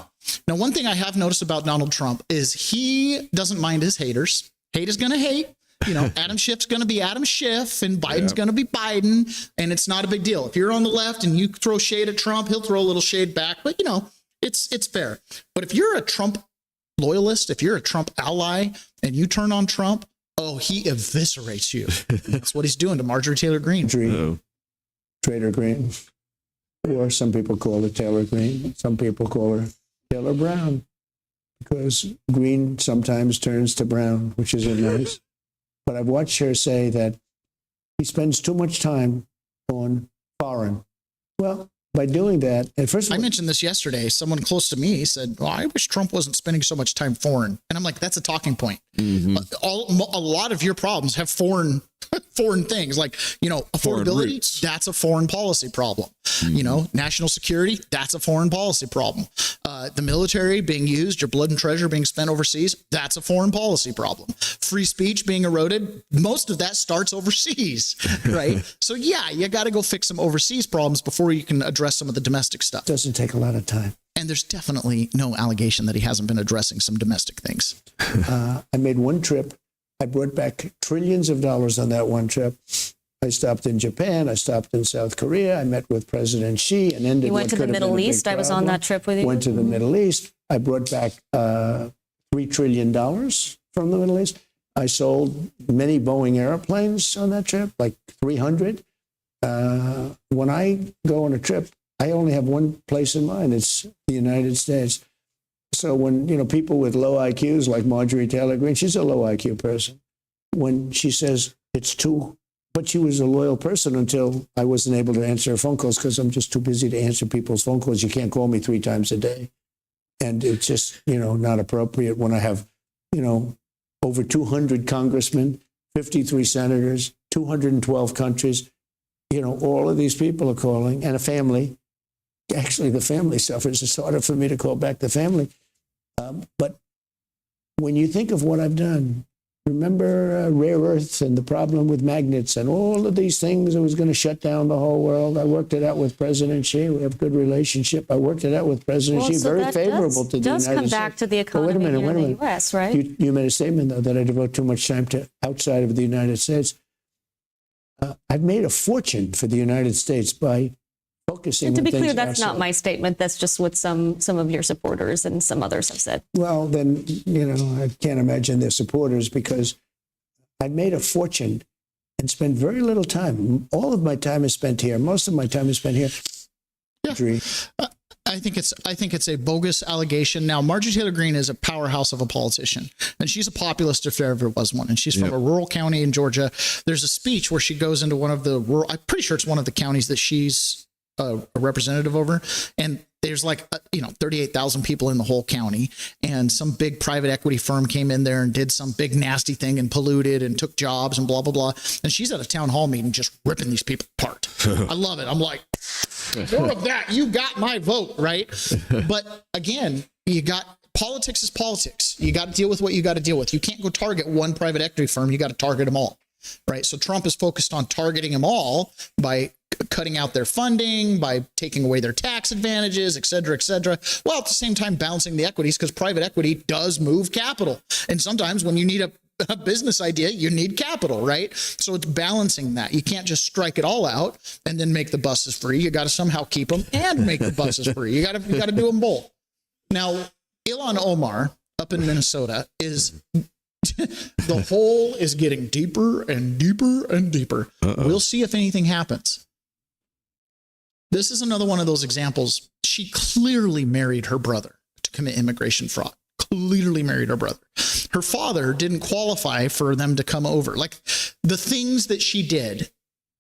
Now, one thing I have noticed about Donald Trump is he doesn't mind his haters. Hate is going to hate. Adam Schiff's going to be Adam Schiff and Biden's going to be Biden. And it's not a big deal. If you're on the left and you throw shade at Trump, he'll throw a little shade back. But, it's fair. But if you're a Trump loyalist, if you're a Trump ally and you turn on Trump, he eviscerates you. That's what he's doing to Marjorie Taylor Greene. Trader Greene. Or some people call her Taylor Greene. Some people call her Taylor Brown. Because green sometimes turns to brown, which isn't nice. But I've watched her say that he spends too much time on foreign. Well, by doing that, and first of all, I mentioned this yesterday. Someone close to me said, well, I wish Trump wasn't spending so much time foreign. And I'm like, that's a talking point. Mm-hmm. A lot of your problems have foreign things like, affordability, that's a foreign policy problem. Mm-hmm. National security, that's a foreign policy problem. The military being used, your blood and treasure being spent overseas, that's a foreign policy problem. Free speech being eroded, most of that starts overseas, right? So yeah, you got to go fix some overseas problems before you can address some of the domestic stuff. Doesn't take a lot of time. And there's definitely no allegation that he hasn't been addressing some domestic things. I made one trip. I brought back trillions of dollars on that one trip. I stopped in Japan. I stopped in South Korea. I met with President Xi and ended. You went to the Middle East. I was on that trip with you. Went to the Middle East. I brought back $3 trillion from the Middle East. I sold many Boeing airplanes on that trip, like 300. When I go on a trip, I only have one place in mind. It's the United States. So when, people with low IQs like Marjorie Taylor Greene, she's a low IQ person. When she says it's too, but she was a loyal person until I wasn't able to answer her phone calls because I'm just too busy to answer people's phone calls. You can't call me 3 times a day. And it's just, not appropriate when I have, over 200 congressmen, 53 senators, 212 countries. All of these people are calling, and a family. Actually, the family suffers. It's harder for me to call back the family. But when you think of what I've done, remember rare earths and the problem with magnets and all of these things that was going to shut down the whole world. I worked it out with President Xi. We have a good relationship. I worked it out with President Xi. So very favorable to the United States. Does come back to the economy in the U.S., right? You made a statement, though, that I devote too much time to outside of the United States. I've made a fortune for the United States by focusing. And to on be things clear, that's outside. not my statement. That's just what some of your supporters and some others have said. Well, then, I can't imagine their supporters because I made a fortune and spent very little time. All of my time is spent here. Most of my time is spent here. Yeah. I think it's a bogus allegation. Now, Marjorie Taylor Greene is a powerhouse of a politician, and she's a populist if there ever was one. And she's from a rural county in Georgia. There's a speech where she goes into one of the rural. I'm pretty sure it's one of the counties that she's a representative over, and there's 38,000 people in the whole county, and some big private equity firm came in there and did some big nasty thing and polluted and took jobs and blah blah blah. And she's at a town hall meeting just ripping these people apart. I love it. I'm like, more of that. You got my vote, right? But again, politics is politics. You got to deal with what you got to deal with. You can't go target one private equity firm. You got to target them all, right? So Trump is focused on targeting them all by cutting out their funding, by taking away their tax advantages, et cetera, while at the same time balancing the equities, because private equity does move capital. And sometimes when you need a business idea, you need capital, right? So it's balancing that. You can't just strike it all out and then make the buses free. You got to somehow keep them and make the buses free. You got to do them both. Now, Ilhan Omar up in Minnesota is the hole is getting deeper and deeper and deeper. We'll see if anything happens. This is another one of those examples. She clearly married her brother to commit immigration fraud. Clearly married her brother. Her father didn't qualify for them to come over. Like, the things that she did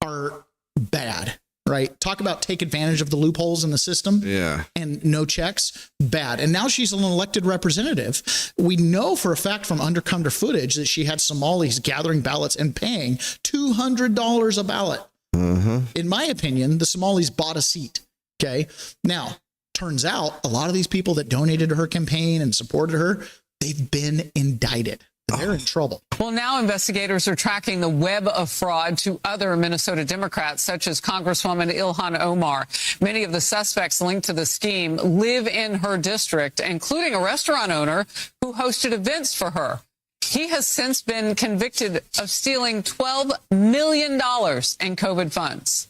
are bad, right? Talk about take advantage of the loopholes in the system. Yeah. And no checks. Bad. And now she's an elected representative. We know for a fact from undercover footage that she had Somalis gathering ballots and paying $200 a ballot. In my opinion, the Somalis bought a seat. Okay. Now, turns out a lot of these people that donated to her campaign and supported her, they've been indicted. They're in trouble. Well, now investigators are tracking the web of fraud to other Minnesota Democrats, such as Congresswoman Ilhan Omar. Many of the suspects linked to the scheme live in her district, including a restaurant owner who hosted events for her. He has since been convicted of stealing $12 million in COVID funds.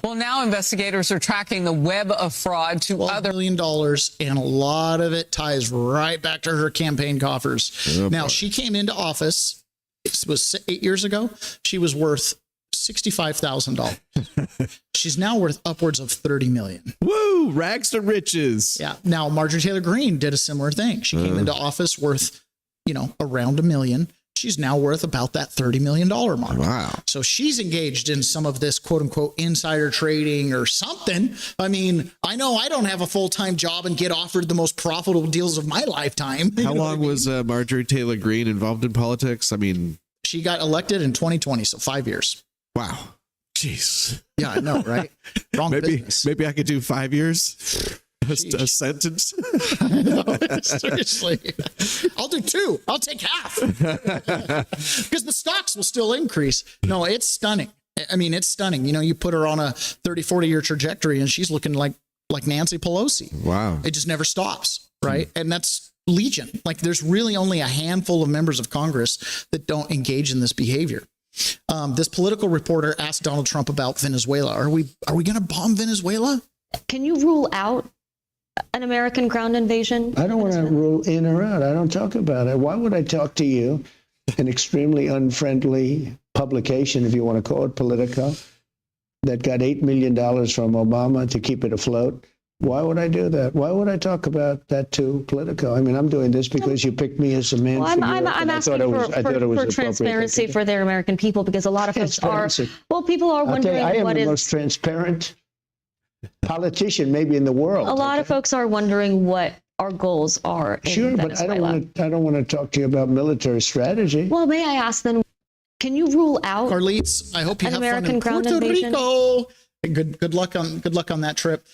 Well, now investigators are tracking the web of fraud to other $1 million, and a lot of it ties right back to her campaign coffers. Now, she came into office, it was 8 years ago. She was worth $65,000. She's now worth upwards of $30 million. Woo! Rags to riches. Yeah. Now, Marjorie Taylor Greene did a similar thing. She came into office worth, around $1 million. She's now worth about that $30 million mark. Wow. So she's engaged in some of this quote unquote insider trading or something. I mean, I know I don't have a full-time job and get offered the most profitable deals of my lifetime. How long was Marjorie Taylor Greene involved in politics? I mean, she got elected in 2020, so 5 years. Wow. Jeez. Yeah, I know, right? Wrong business. Maybe I could do 5 years. A sentence? I know, seriously. I'll do 2. I'll take half. Because the stocks will still increase. No, it's stunning. I mean, it's stunning. You know, you put her on a 30, 40-year trajectory and she's looking like Nancy Pelosi. Wow. It just never stops, right? And that's legion. Like, there's really only a handful of members of Congress that don't engage in this behavior. This political reporter asked Donald Trump about Venezuela. Are we going to bomb Venezuela? Can you rule out an American ground invasion? I don't want to rule in or out. I don't talk about it. Why would I talk to you, an extremely unfriendly publication, if you want to call it Politico, that got $8 million from Obama to keep it afloat? Why would I do that? Why would I talk about that to Politico? I mean, I'm doing this because you picked me as a man. Well, I'm asking for transparency for their American people, because a lot of folks are. Well, people are wondering I am what the is most transparent politician maybe in the world. A lot of folks are wondering what our goals are. Sure, but I don't want to talk to you about military strategy. Well, may I ask then, can you rule out Carlitos, I hope you an have American fun in ground Puerto invasion? Rico. Good luck on that trip.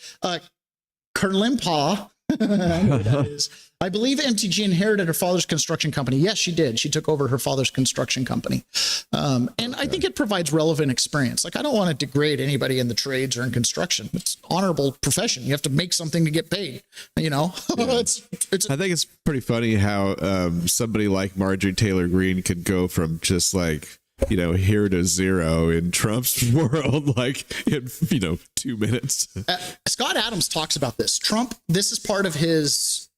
Kerlimpa, I know who that is. I believe MTG inherited her father's construction company. Yes, she did. She took over her father's construction company. And I think it provides relevant experience. Like, I don't want to degrade anybody in the trades or in construction. It's an honorable profession. You have to make something to get paid, you know? Yeah. I think it's pretty funny how somebody like Marjorie Taylor Greene could go from just like, you know, here to zero in Trump's world, like in, 2 minutes. Scott Adams talks about this. Trump, this is part of his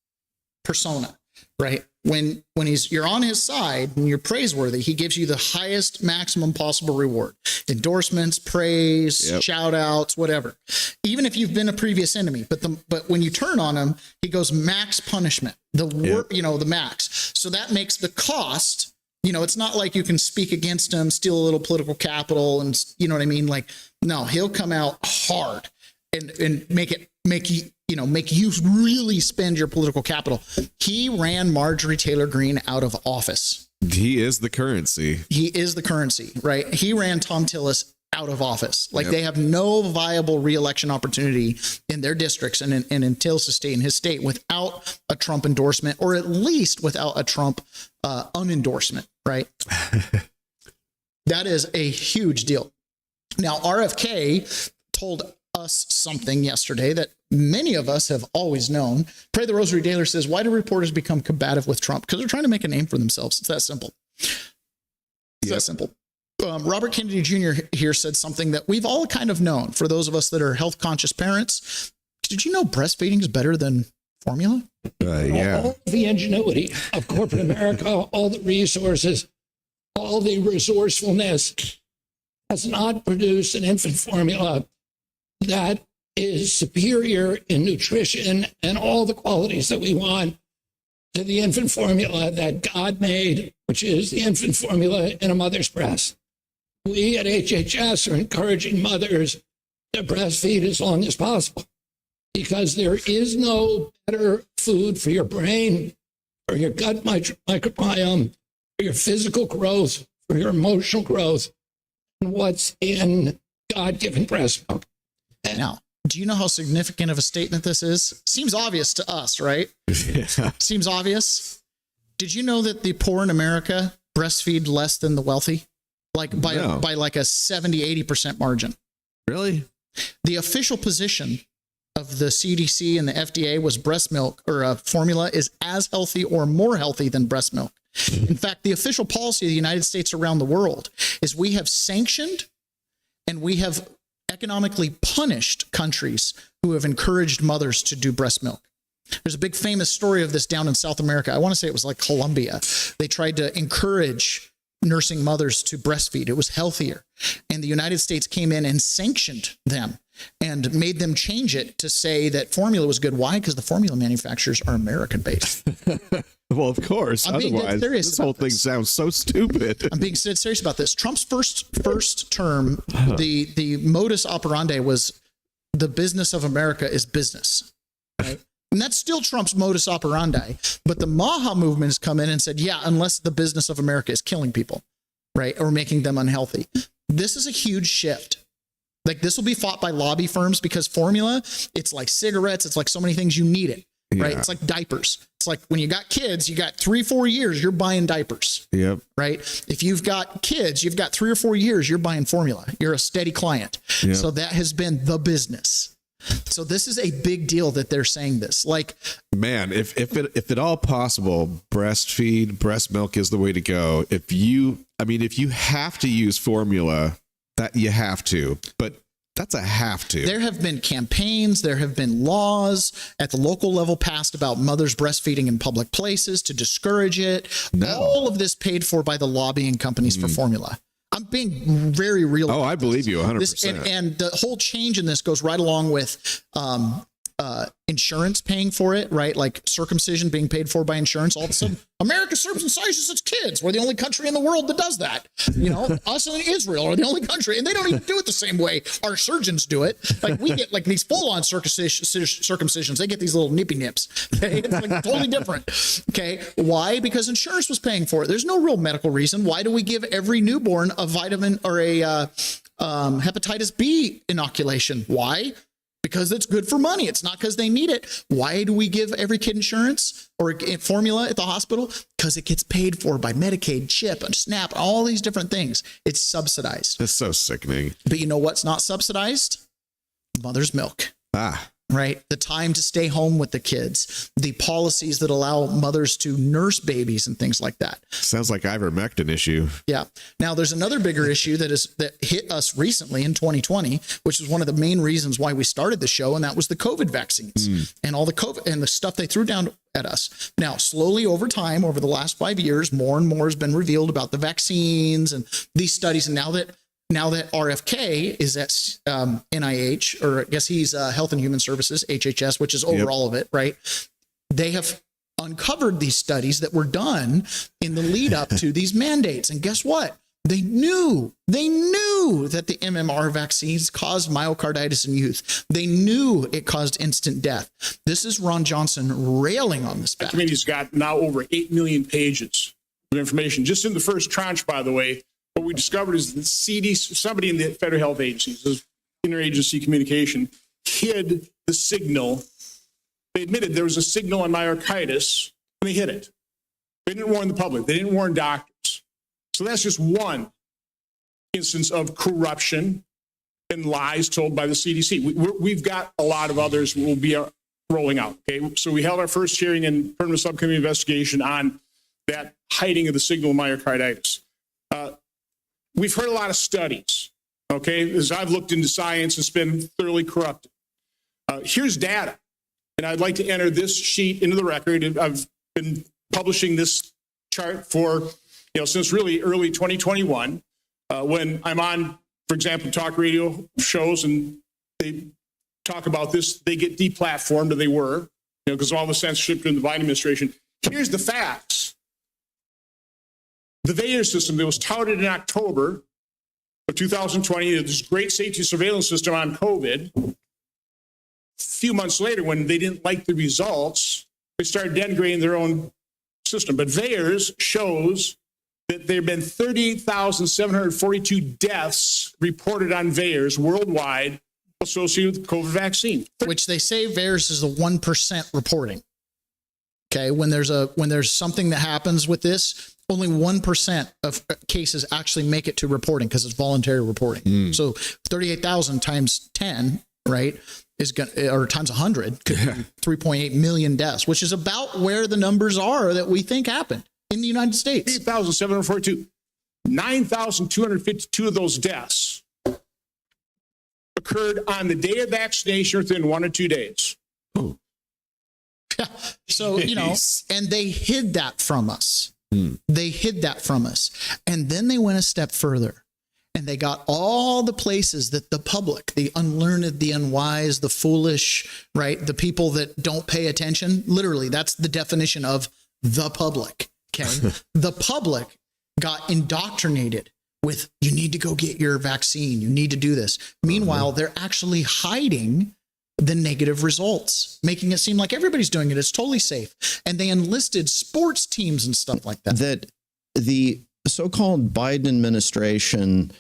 persona, right? When you're on his side and you're praiseworthy, he gives you the highest maximum possible reward. Endorsements, praise, shout outs, whatever. Even if you've been a previous enemy, but when you turn on him, he goes max punishment, the max. So that makes the cost, it's not like you can speak against him, steal a little political capital, and you know what I mean? Like, no, he'll come out hard and make you really spend your political capital. He ran Marjorie Taylor Greene out of office. He is the currency. He is the currency, right? He ran Tom Tillis out of office. Like, they have no viable reelection opportunity in their districts and in Tillis' state, in his state, without a Trump endorsement, or at least without a Trump unendorsement, right? That is a huge deal. Now, RFK told us something yesterday that many of us have always known. Pray the Rosary Daily says, why do reporters become combative with Trump? Because they're trying to make a name for themselves. It's that simple. It's that simple. Robert Kennedy Jr. here said something that we've all kind of known. For those of us that are health conscious parents, did you know breastfeeding is better than formula? All the ingenuity of corporate America, all the resources, all the resourcefulness has not produced an infant formula that is superior in nutrition and all the qualities that we want to the infant formula that God made, which is the infant formula in a mother's breast. We at HHS are encouraging mothers to breastfeed as long as possible, because there is no better food for your brain, for your gut microbiome, for your physical growth, for your emotional growth, than what's in God-given breast milk. Now, do you know how significant of a statement this is? Seems obvious to us, right? Yeah. Seems obvious. Did you know that the poor in America breastfeed less than the wealthy? Like by like a 70-80% margin. Really? The official position of the CDC and the FDA was breast milk, or a formula, is as healthy or more healthy than breast milk. In fact, the official policy of the United States around the world is we have sanctioned and we have economically punished countries who have encouraged mothers to do breast milk. There's a big famous story of this down in South America. I want to say it was like Colombia. They tried to encourage nursing mothers to breastfeed. It was healthier. And the United States came in and sanctioned them and made them change it to say that formula was good. Why? Because the formula manufacturers are American-based. Well, of course. I'm being Otherwise, serious this whole thing sounds so stupid. I'm being serious about this. Trump's first term, the modus operandi was the business of America is business, right? And that's still Trump's modus operandi. But the Maha movement has come in and said, yeah, unless the business of America is killing people, right, or making them unhealthy. This is a huge shift. Like this will be fought by lobby firms because formula, it's like cigarettes. It's like so many things. You need it, right? Yeah. It's like diapers. It's like when you got kids, you got 3-4 years, you're buying diapers. Yep. Right. If you've got kids, you've got 3 or 4 years, you're buying formula. You're a steady client. Yep. So that has been the business. So this is a big deal that they're saying this. Like, man, if at all possible, breastfeed, breast milk is the way to go. If you have to use formula, that you have to, but that's a have to. There have been campaigns, there have been laws at the local level passed about mothers breastfeeding in public places to discourage it. No. All of this paid for by the lobbying companies for formula. I'm being very real. Oh, I believe you 100%. And the whole change in this goes right along with insurance paying for it, right? Like circumcision being paid for by insurance. All of a sudden, America circumcises its kids. We're the only country in the world that does that. You know, us and Israel are the only country, and they don't even do it the same way our surgeons do it. Like we get like these full-on circumcisions. They get these little nippy nips. Okay, it's like totally different. Okay, why? Because insurance was paying for it. There's no real medical reason. Why do we give every newborn a vitamin or a hepatitis B inoculation? Why? Because it's good for money. It's not because they need it. Why do we give every kid insurance or formula at the hospital? Because it gets paid for by Medicaid, CHIP, and SNAP, all these different things. It's subsidized. That's so sickening. But you know what's not subsidized? Mother's milk. Right? The time to stay home with the kids, the policies that allow mothers to nurse babies and things like that. Sounds like ivermectin issue. Yeah. Now there's another bigger issue that hit us recently in 2020, which is one of the main reasons why we started the show. And that was the COVID vaccines and all the COVID and the stuff they threw down at us. Now, slowly over time, over the last 5 years, more and more has been revealed about the vaccines and these studies. And now that RFK is at NIH, or I guess he's Health and Human Services, HHS, which is over all of it, right? They have uncovered these studies that were done in the lead up to these mandates. And guess what? They knew that the MMR vaccines caused myocarditis in youth. They knew it caused instant death. This is Ron Johnson railing on this fact. The committee's got now over 8 million pages of information. Just in the first tranche, by the way, what we discovered is the CDC, somebody in the federal health agencies, this interagency communication, hid the signal. They admitted there was a signal on myocarditis, and they hid it. They didn't warn the public. They didn't warn doctors. So that's just one instance of corruption and lies told by the CDC. We've got a lot of others we'll be rolling out. Okay, so we held our first hearing in permanent subcommittee investigation on that hiding of the signal of myocarditis. We've heard a lot of studies, okay? As I've looked into science, it's been thoroughly corrupted. Here's data, and I'd like to enter this sheet into the record. I've been publishing this chart for, since really early 2021, when I'm on, for example, talk radio shows, and they talk about this, they get deplatformed, or they were, because of all the censorship in the Biden administration. Here's the facts. The VAERS system that was touted in October of 2020, this great safety surveillance system on COVID, a few months later, when they didn't like the results, they started denigrating their own system. But VAERS shows that there have been 38,742 deaths reported on VAERS worldwide associated with the COVID vaccine. Which they say VAERS is a 1% reporting. Okay, when there's something that happens with this, only 1% of cases actually make it to reporting because it's voluntary reporting. So 38,000 times 10, right, or times 100 could be 3.8 million deaths, which is about where the numbers are that we think happened in the United States. 8,742. 9,252 of those deaths occurred on the day of vaccination within 1 or 2 days. Oh. Yeah. So, and they hid that from us. They hid that from us. And then they went a step further and they got all the places that the public, the unlearned, the unwise, the foolish, right? The people that don't pay attention. Literally, that's the definition of the public. Okay. The public got indoctrinated with, you need to go get your vaccine. You need to do this. Meanwhile, they're actually hiding the negative results, making it seem like everybody's doing it. It's totally safe. And they enlisted sports teams and stuff like that. That the so-called Biden administration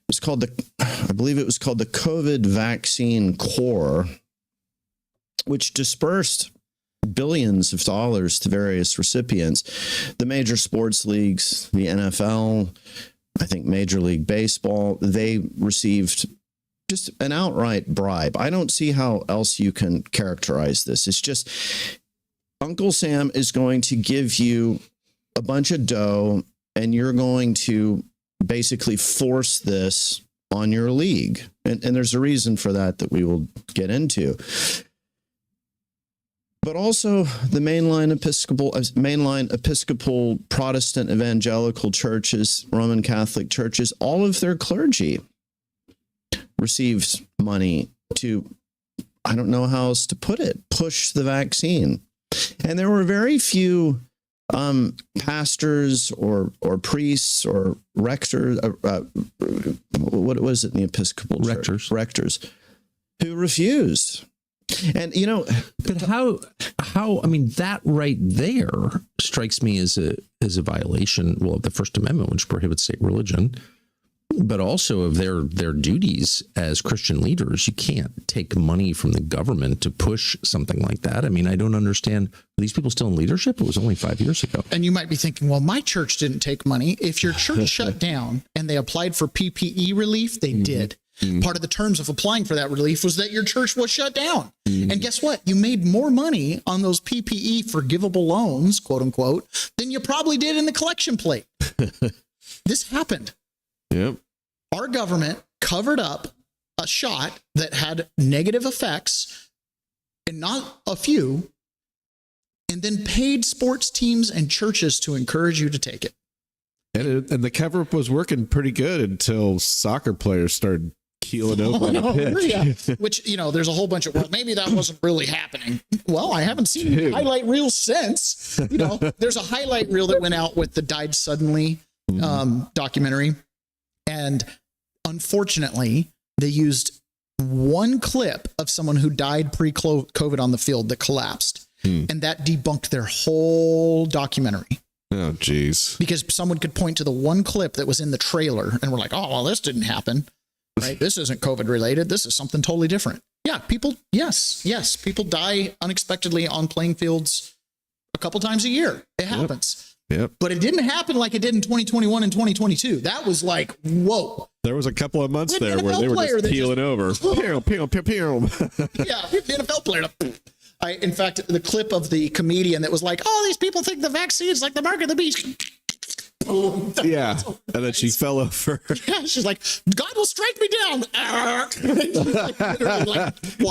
was called I believe it was called the COVID Vaccine Corps, which dispersed billions of dollars to various recipients. The major sports leagues, the NFL, I think Major League Baseball, they received just an outright bribe. I don't see how else you can characterize this. It's just Uncle Sam is going to give you a bunch of dough and you're going to basically force this on your league. And there's a reason for that we will get into. But also the mainline Episcopal, Protestant, evangelical churches, Roman Catholic churches, all of their clergy receives money to, I don't know how else to put it, push the vaccine. And there were very few pastors or priests or rectors, what was it in the Episcopal church? Rectors who refused. And but how I mean, that right there strikes me as a violation, well, of the First Amendment, which prohibits state religion, but also of their duties as Christian leaders. You can't take money from the government to push something like that. I mean, I don't understand. Are these people still in leadership? It was only 5 years ago. And you might be thinking, well, my church didn't take money. If your church shut down and they applied for PPE relief, they did. Part of the terms of applying for that relief was that your church was shut down. And guess what? You made more money on those PPE forgivable loans, quote unquote, than you probably did in the collection plate. This happened. Yep. Our government covered up a shot that had negative effects, and not a few, and then paid sports teams and churches to encourage you to take it. And the cover up was working pretty good until soccer players started keeling over on the pitch. Yeah. Which, there's a whole bunch of, well, maybe that wasn't really happening. Well, I haven't seen any highlight reels since. There's a highlight reel that went out with the Died Suddenly documentary. And unfortunately, they used one clip of someone who died pre-COVID on the field that collapsed. And that debunked their whole documentary. Oh, geez. Because someone could point to the one clip that was in the trailer and we're like, oh, well, this didn't happen. Right? This isn't COVID related. This is something totally different. Yeah, people people die unexpectedly on playing fields a couple times a year. It happens. Yep. But it didn't happen like it did in 2021 and 2022. That was like, whoa. There was a couple of months there where they were just keeling over. Pew, pew, pew, pew. Yeah, the NFL player. In fact, the clip of the comedian that was like, oh, these people think the vaccine is like the mark of the beast. Yeah. And then she fell over. Yeah, she's like, God will strike me down.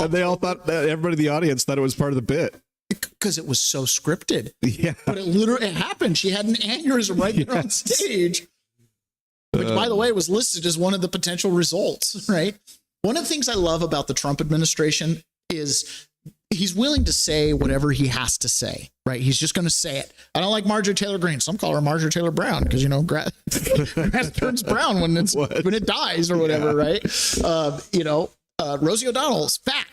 And they all thought, everybody in the audience thought it was part of the bit. Because it was so scripted. Yeah. But it happened. She had an aneurysm right there on stage. Which, by the way, was listed as one of the potential results, right? One of the things I love about the Trump administration is he's willing to say whatever he has to say, right? He's just going to say it. I don't like Marjorie Taylor Greene. Some call her Marjorie Taylor Brown because, grass turns brown when it dies or whatever, right? Rosie O'Donnell's fat.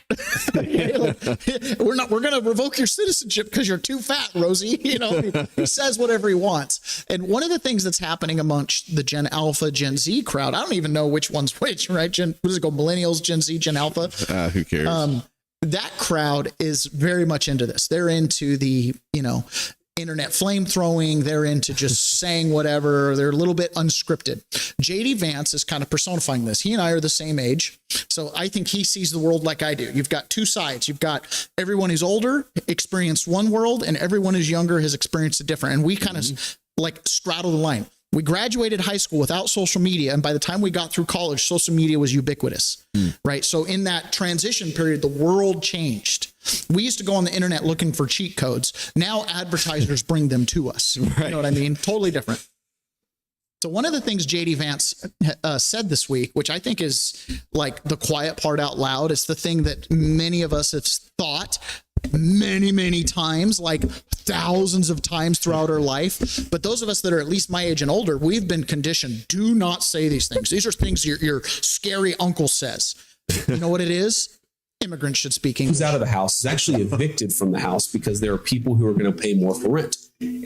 We're going to revoke your citizenship because you're too fat, Rosie. He says whatever he wants. And one of the things that's happening amongst the Gen Alpha, Gen Z crowd, I don't even know which one's which, right? What does it go? Millennials, Gen Z, Gen Alpha? Who cares? That crowd is very much into this. They're into the, internet flame throwing. They're into just saying whatever. They're a little bit unscripted. JD Vance is kind of personifying this. He and I are the same age. So I think he sees the world like I do. You've got two sides. You've got everyone who's older experienced one world and everyone who's younger has experienced a different. And we kind of straddle the line. We graduated high school without social media. And by the time we got through college, social media was ubiquitous, right? So in that transition period, the world changed. We used to go on the internet looking for cheat codes. Now advertisers bring them to us. Right. You know what I mean? Totally different. So one of the things JD Vance said this week, which I think is like the quiet part out loud, it's the thing that many of us have thought many, many times, like thousands of times throughout our life. But those of us that are at least my age and older, we've been conditioned. Do not say these things. These are things your scary uncle says. You know what it is? Immigrants should speak English. Who's out of the house is actually evicted from the house because there are people who are going to pay more for rent.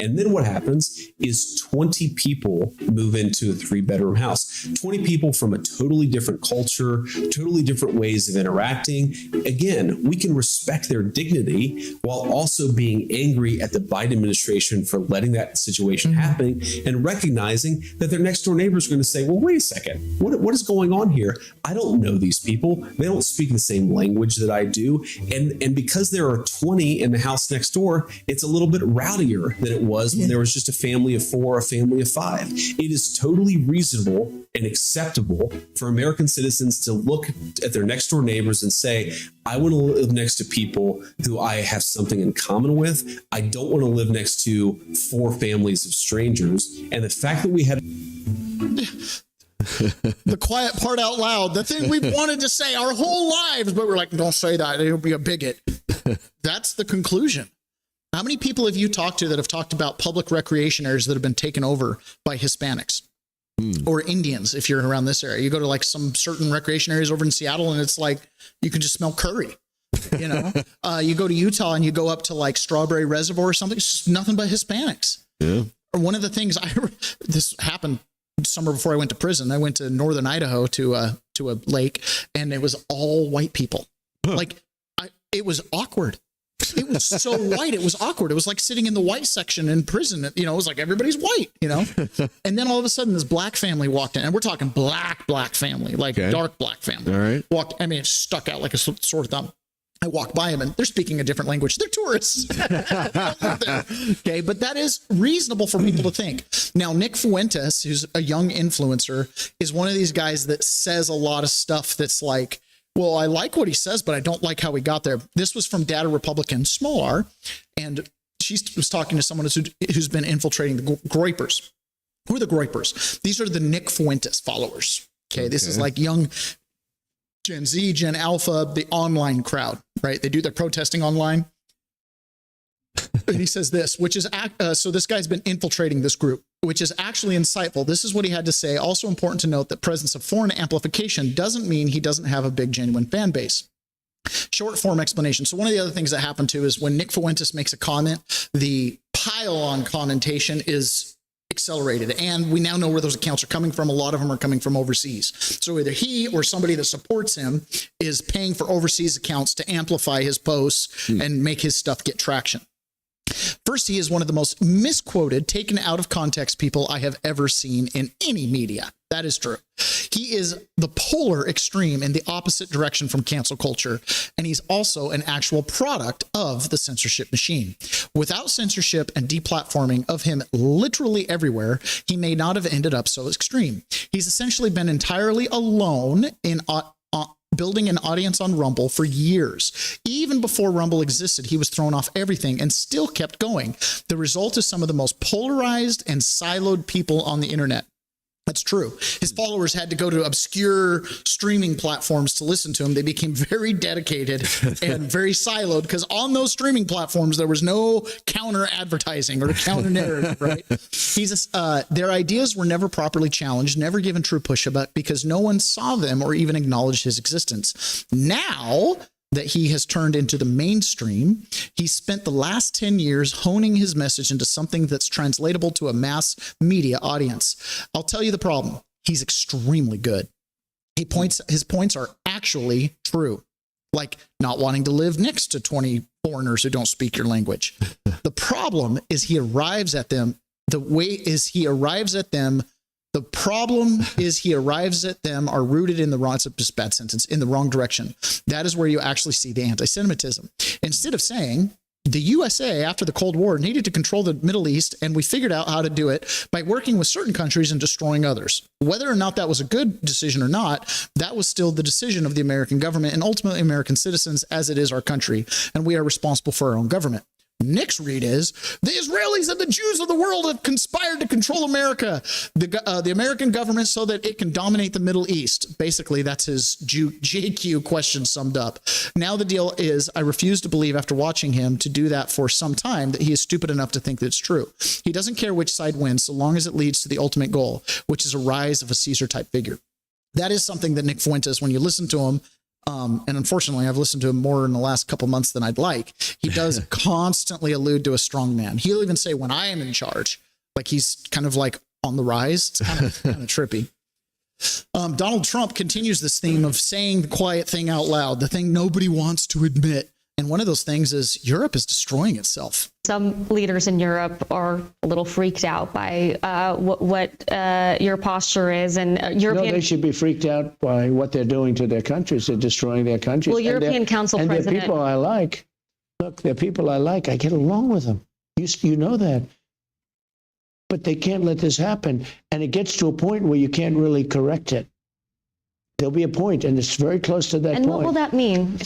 And then what happens is 20 people move into a 3-bedroom house. 20 people from a totally different culture, totally different ways of interacting. Again, we can respect their dignity while also being angry at the Biden administration for letting that situation happen and recognizing that their next door neighbors are going to say, well, wait a second, what is going on here? I don't know these people. They don't speak the same language that I do. And because there are 20 in the house next door, it's a little bit rowdier than it was when there was just a family of 4, a family of 5. It is totally reasonable and acceptable for American citizens to look at their next door neighbors and say, I want to live next to people who I have something in common with. I don't want to live next to 4 families of strangers. And the fact that we had the quiet part out loud, the thing we've wanted to say our whole lives, but we're like, don't say that, it'll be a bigot. That's the conclusion. How many people have you talked to that have talked about public recreation areas that have been taken over by Hispanics or Indians? If you're around this area, you go to like some certain recreation areas over in Seattle and it's like you can just smell curry. You know, you go to Utah and you go up to like Strawberry Reservoir or something, it's just nothing but Hispanics. Yeah. One of the things this happened summer before I went to prison. I went to northern Idaho to a lake, and it was all white people. Like it was awkward. It was so white. It was awkward. It was like sitting in the white section in prison. You know, it was like everybody's white, you know? And then all of a sudden this black family walked in, and we're talking black family, like dark black family. All right. Walked, I mean, it stuck out like a sore thumb. I walk by them and they're speaking a different language. They're tourists. Okay. But that is reasonable for people to think. Now, Nick Fuentes, who's a young influencer, is one of these guys that says a lot of stuff that's like, well, I like what he says, but I don't like how we got there. This was from Data Republican, small r, and she was talking to someone who's been infiltrating the Groypers. Who are the Groypers? These are the Nick Fuentes followers. Okay. This is like young Gen Z, Gen Alpha, the online crowd, right? They do their protesting online. And he says this, which is, so this guy's been infiltrating this group, which is actually insightful. This is what he had to say. Also important to note that presence of foreign amplification doesn't mean he doesn't have a big, genuine fan base. Short form explanation. So one of the other things that happened too is when Nick Fuentes makes a comment, the pile on commentation is accelerated. And we now know where those accounts are coming from. A lot of them are coming from overseas. So either he or somebody that supports him is paying for overseas accounts to amplify his posts and make his stuff get traction. First, he is one of the most misquoted, taken out of context people I have ever seen in any media. That is true. He is the polar extreme in the opposite direction from cancel culture, and he's also an actual product of the censorship machine. Without censorship and deplatforming of him literally everywhere, he may not have ended up so extreme. He's essentially been entirely alone in building an audience on Rumble for years. Even before Rumble existed, he was thrown off everything and still kept going. The result is some of the most polarized and siloed people on the internet. That's true. His followers had to go to obscure streaming platforms to listen to him. They became very dedicated and very siloed because on those streaming platforms, there was no counter advertising or counter narrative, right? Their ideas were never properly challenged, never given true pushback because no one saw them or even acknowledged his existence. Now that he has turned into the mainstream, he spent the last 10 years honing his message into something that's translatable to a mass media audience. I'll tell you the problem. He's extremely good. His points are actually true, like not wanting to live next to 20 foreigners who don't speak your language. The problem is he arrives at them. The problem is he arrives at them are rooted in the wrong, it's a bad sentence, in the wrong direction. That is where you actually see the anti-Semitism. Instead of saying the USA after the Cold War needed to control the Middle East, and we figured out how to do it by working with certain countries and destroying others. Whether or not that was a good decision or not, that was still the decision of the American government and ultimately American citizens, as it is our country, and we are responsible for our own government. Nick's read is, the Israelis and the Jews of the world have conspired to control America, the American government, so that it can dominate the Middle East. Basically, that's his JQ question summed up. Now the deal is, I refuse to believe after watching him to do that for some time that he is stupid enough to think that it's true. He doesn't care which side wins so long as it leads to the ultimate goal, which is a rise of a Caesar-type figure. That is something that Nick Fuentes, when you listen to him, And unfortunately, I've listened to him more in the last couple months than I'd like. He does constantly allude to a strong man. He'll even say, when I am in charge, like he's kind of like on the rise. It's kind of trippy. Donald Trump continues this theme of saying the quiet thing out loud, the thing nobody wants to admit. And one of those things is Europe is destroying itself. Some leaders in Europe are a little freaked out by what your posture is, and European. No, they should be freaked out by what they're doing to their countries. They're destroying their countries. Well, European Council and President. they're people I like. Look, they're people I like. I get along with them. You know that. But they can't let this happen. And it gets to a point where you can't really correct it. There'll be a point, and it's very close to that point. And what will that mean?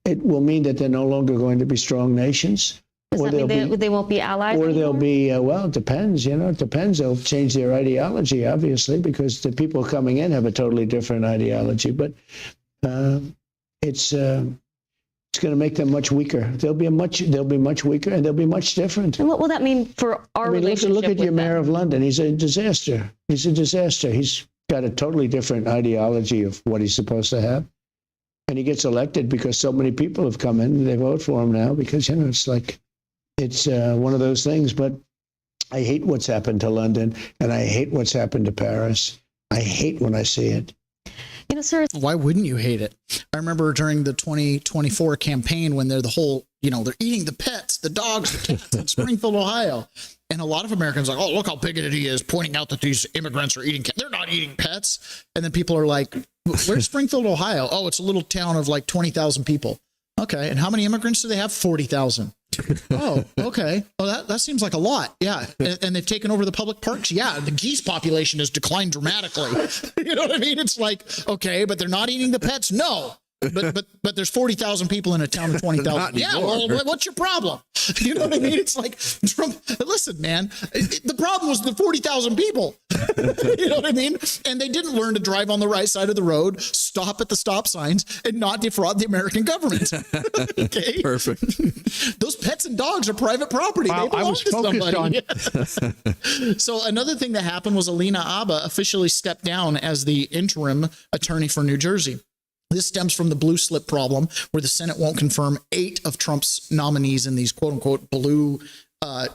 It will mean that they're no longer going to be strong nations. Does that mean they won't be allies Or anymore? they'll be, well, it depends, it depends. They'll change their ideology, obviously, because the people coming in have a totally different ideology. But it's going to make them much weaker. They'll be much weaker, and they'll be much different. And what will that mean for our relationship look at your with mayor them? of London. He's a disaster. He's got a totally different ideology of what he's supposed to have. And he gets elected because so many people have come in and they vote for him now because, it's like, it's one of those things. But I hate what's happened to London, and I hate what's happened to Paris. I hate when I see it. Sir, why wouldn't you hate it? I remember during the 2024 campaign when they're they're eating the pets, the dogs, the cats in Springfield, Ohio. And a lot of Americans are like, oh, look how bigoted he is, pointing out that these immigrants are eating cats. They're not eating pets. And then people are like, where's Springfield, Ohio? Oh, it's a little town of like 20,000 people. Okay. And how many immigrants do they have? 40,000. Oh, okay. Oh, that seems like a lot. Yeah. And they've taken over the public parks. Yeah. The geese population has declined dramatically. You know what I mean? It's like, okay, but they're not eating the pets. No. But there's 40,000 people in a town of 20,000. Yeah, well, what's your problem? You know what I mean? It's like, listen, man, the problem was the 40,000 people. You know what I mean? And they didn't learn to drive on the right side of the road, stop at the stop signs, and not defraud the American government. Okay? Perfect. Those pets and dogs are private property. They belong to somebody. So another thing that happened was Alina Abba officially stepped down as the interim attorney for New Jersey. This stems from the blue slip problem, where the Senate won't confirm 8 of Trump's nominees in these quote unquote blue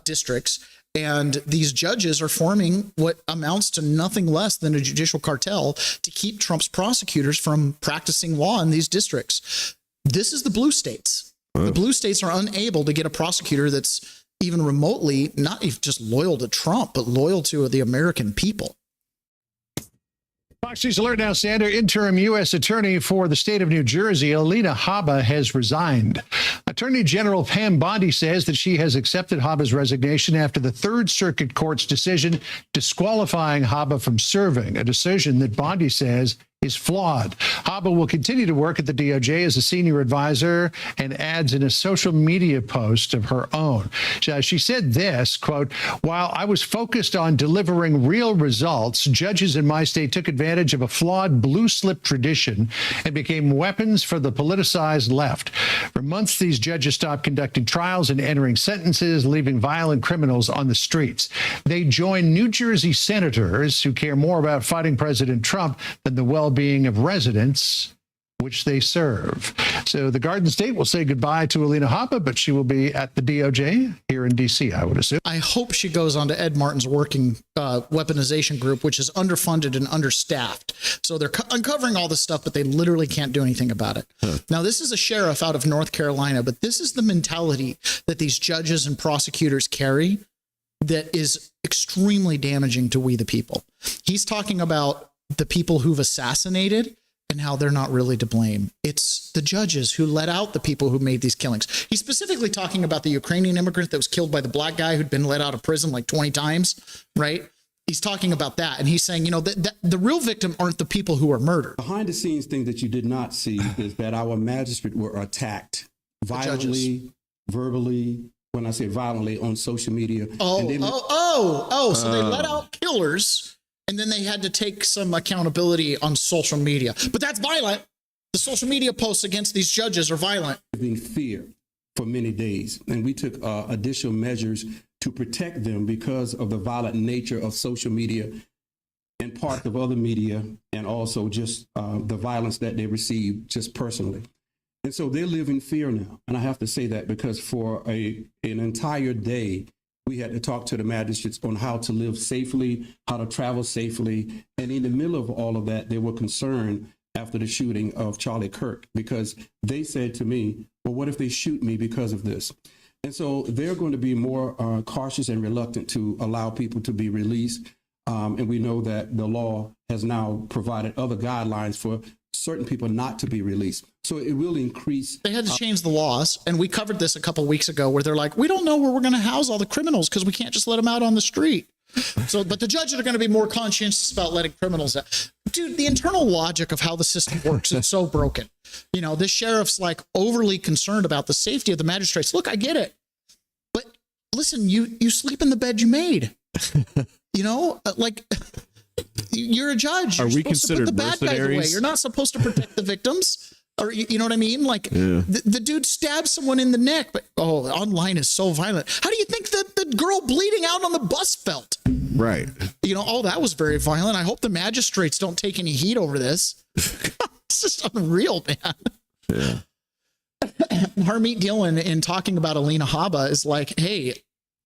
districts. And these judges are forming what amounts to nothing less than a judicial cartel to keep Trump's prosecutors from practicing law in these districts. This is the blue states. The blue states are unable to get a prosecutor that's even remotely not just loyal to Trump, but loyal to the American people. Fox News Alert now, Sander. Interim U.S. Attorney for the state of New Jersey, Alina Habba, has resigned. Attorney General Pam Bondi says that she has accepted Habba's resignation after the Third Circuit Court's decision disqualifying Habba from serving, a decision that Bondi says is flawed. Habba will continue to work at the DOJ as a senior advisor, and adds in a social media post of her own. She said this, quote, while I was focused on delivering real results, judges in my state took advantage of a flawed blue slip tradition and became weapons for the politicized left. For months, these judges stopped conducting trials and entering sentences, leaving violent criminals on the streets. They joined New Jersey senators who care more about fighting President Trump than the well-being of residents which they serve. So the Garden State will say goodbye to Alina Habba, but she will be at the DOJ here in D.C., I would assume. I hope she goes on to Ed Martin's working weaponization group, which is underfunded and understaffed. So they're uncovering all this stuff, but they literally can't do anything about it. Now, this is a sheriff out of North Carolina, but this is the mentality that these judges and prosecutors carry that is extremely damaging to we the people. He's talking about the people who've assassinated and how they're not really to blame. It's the judges who let out the people who made these killings. He's specifically talking about the Ukrainian immigrant that was killed by the black guy who'd been let out of prison like 20 times, right? He's talking about that. And he's saying, that the real victim aren't the people who are murdered. Behind the scenes thing that you did not see is that our magistrates were attacked violently, verbally, when I say violently, on social media. So they let out killers, and then they had to take some accountability on social media. But that's violent. The social media posts against these judges are violent. Being feared for many days. And we took additional measures to protect them because of the violent nature of social media and parts of other media, and also just the violence that they receive just personally. And so they live in fear now. And I have to say that because for an entire day, we had to talk to the magistrates on how to live safely, how to travel safely. And in the middle of all of that, they were concerned after the shooting of Charlie Kirk, because they said to me, well, what if they shoot me because of this? And so they're going to be more cautious and reluctant to allow people to be released. And we know that the law has now provided other guidelines for certain people not to be released. So it will increase. They had to change the laws. And we covered this a couple of weeks ago where they're like, we don't know where we're going to house all the criminals because we can't just let them out on the street. So, but the judges are going to be more conscientious about letting criminals out. Dude, the internal logic of how the system works is so broken. You know, this sheriff's like overly concerned about the safety of the magistrates. Look, I get it. But listen, you sleep in the bed you made. You know, like you're a judge. You're Are we supposed to put the bad guys away. You're not supposed to protect the victims. Or you know what I mean? Like the dude stabbed someone in the neck, but online is so violent. How do you think that the girl bleeding out on the bus felt? Right. You know, that was very violent. I hope the magistrates don't take any heat over this. It's just unreal, man. Yeah. Harmeet Dillon, in talking about Alina Habba, is like, hey,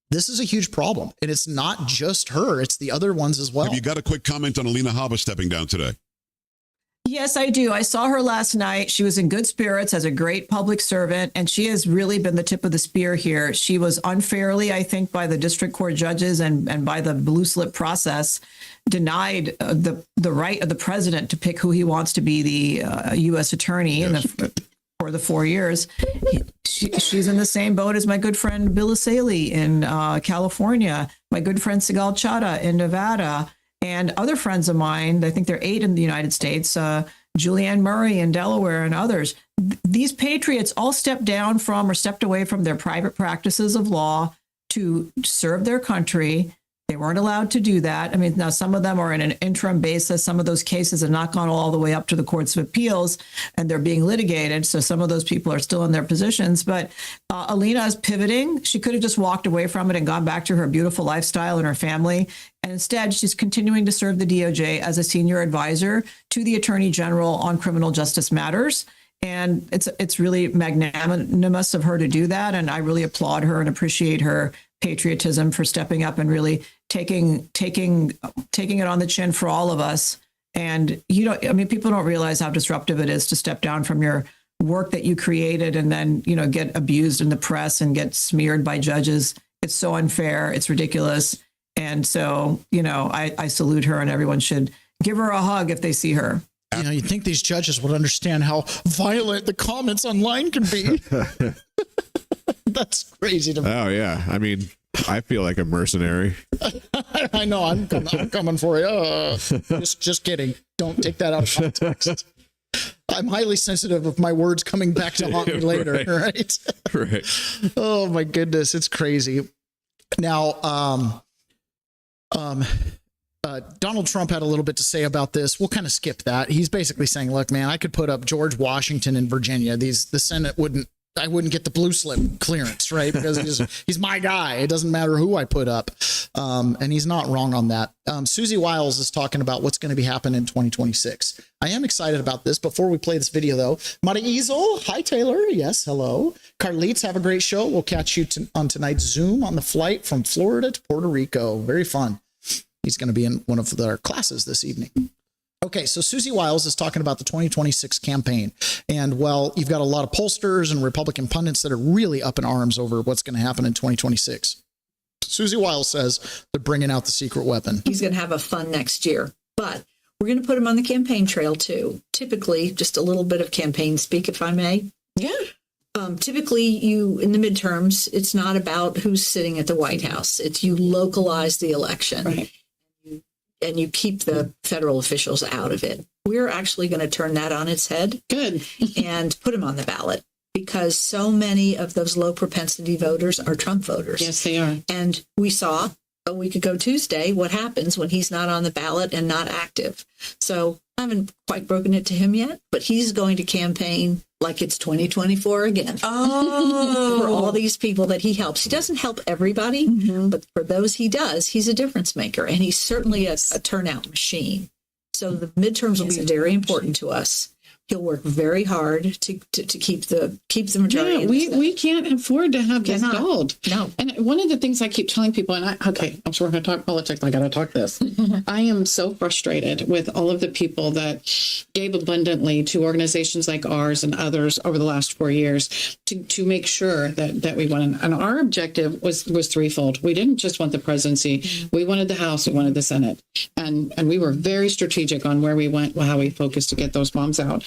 this is a huge problem. And it's not just her, it's the other ones as well. Have you got a quick comment on Alina Habba stepping down today? Yes, I do. I saw her last night. She was in good spirits as a great public servant, and she has really been the tip of the spear here. She was unfairly, I think, by the district court judges and by the blue slip process, denied the right of the president to pick who he wants to be the U.S. attorney for the 4 years. She's in the same boat as my good friend Bill Asaley in California, my good friend Sigal Chadha in Nevada, and other friends of mine. I think there are 8 in the United States, Julianne Murray in Delaware and others. These patriots all stepped down from or stepped away from their private practices of law to serve their country. They weren't allowed to do that. I mean, now some of them are in an interim basis. Some of those cases have not gone all the way up to the courts of appeals, and they're being litigated. So some of those people are still in their positions. But Alina is pivoting. She could have just walked away from it and gone back to her beautiful lifestyle and her family. And instead, she's continuing to serve the DOJ as a senior advisor to the Attorney General on criminal justice matters. And it's really magnanimous of her to do that. And I really applaud her and appreciate her patriotism for stepping up and really taking it on the chin for all of us. And people don't realize how disruptive it is to step down from your work that you created and then, get abused in the press and get smeared by judges. It's so unfair. It's ridiculous. And so, I salute her, and everyone should give her a hug if they see her. You'd think these judges would understand how violent the comments online can be. That's crazy to me. Oh, yeah. I mean, I feel like a mercenary. I know. I'm coming for you. Just kidding. Don't take that out of context. I'm highly sensitive of my words coming back to haunt me later. Right. Right. Oh, my goodness. It's crazy. Now, Donald Trump had a little bit to say about this. We'll kind of skip that. He's basically saying, look, man, I could put up George Washington in Virginia. The Senate I wouldn't get the blue slip clearance, right? Because he's my guy. It doesn't matter who I put up. And he's not wrong on that. Susie Wiles is talking about what's going to be happening in 2026. I am excited about this. Before we play this video, though, Marizel, hi, Taylor. Yes, hello. Carlitos, have a great show. We'll catch you on tonight's Zoom on the flight from Florida to Puerto Rico. Very fun. He's going to be in one of their classes this evening. Okay, so Susie Wiles is talking about the 2026 campaign. And, well, you've got a lot of pollsters and Republican pundits that are really up in arms over what's going to happen in 2026. Susie Wiles says they're bringing out the secret weapon. He's going to have a fun next year. But we're going to put him on the campaign trail, too. Typically, just a little bit of campaign speak, if I may. Yeah. Typically, in the midterms, it's not about who's sitting at the White House. It's you localize the election. Right. And you keep the federal officials out of it. We're actually going to turn that on its head. Good. And put them on the ballot, because so many of those low propensity voters are Trump voters. Yes, they are. And we saw a week ago Tuesday what happens when he's not on the ballot and not active. So I haven't quite broken it to him yet, but he's going to campaign like it's 2024 again. Oh. For all these people that he helps. He doesn't help everybody, but for those he does, he's a difference maker. And he's certainly a turnout machine. So the midterms will be very important to us. He'll work very hard to keep the majority. Yeah, we can't afford to have this stalled. No. And one of the things I keep telling people, and I'm sure we're going to talk politics. I got to talk this. I am so frustrated with all of the people that gave abundantly to organizations like ours and others over the last 4 years to make sure that we won. And our objective was threefold. We didn't just want the presidency. We wanted the House. We wanted the Senate. And we were very strategic on where we went, how we focused to get those bombs out.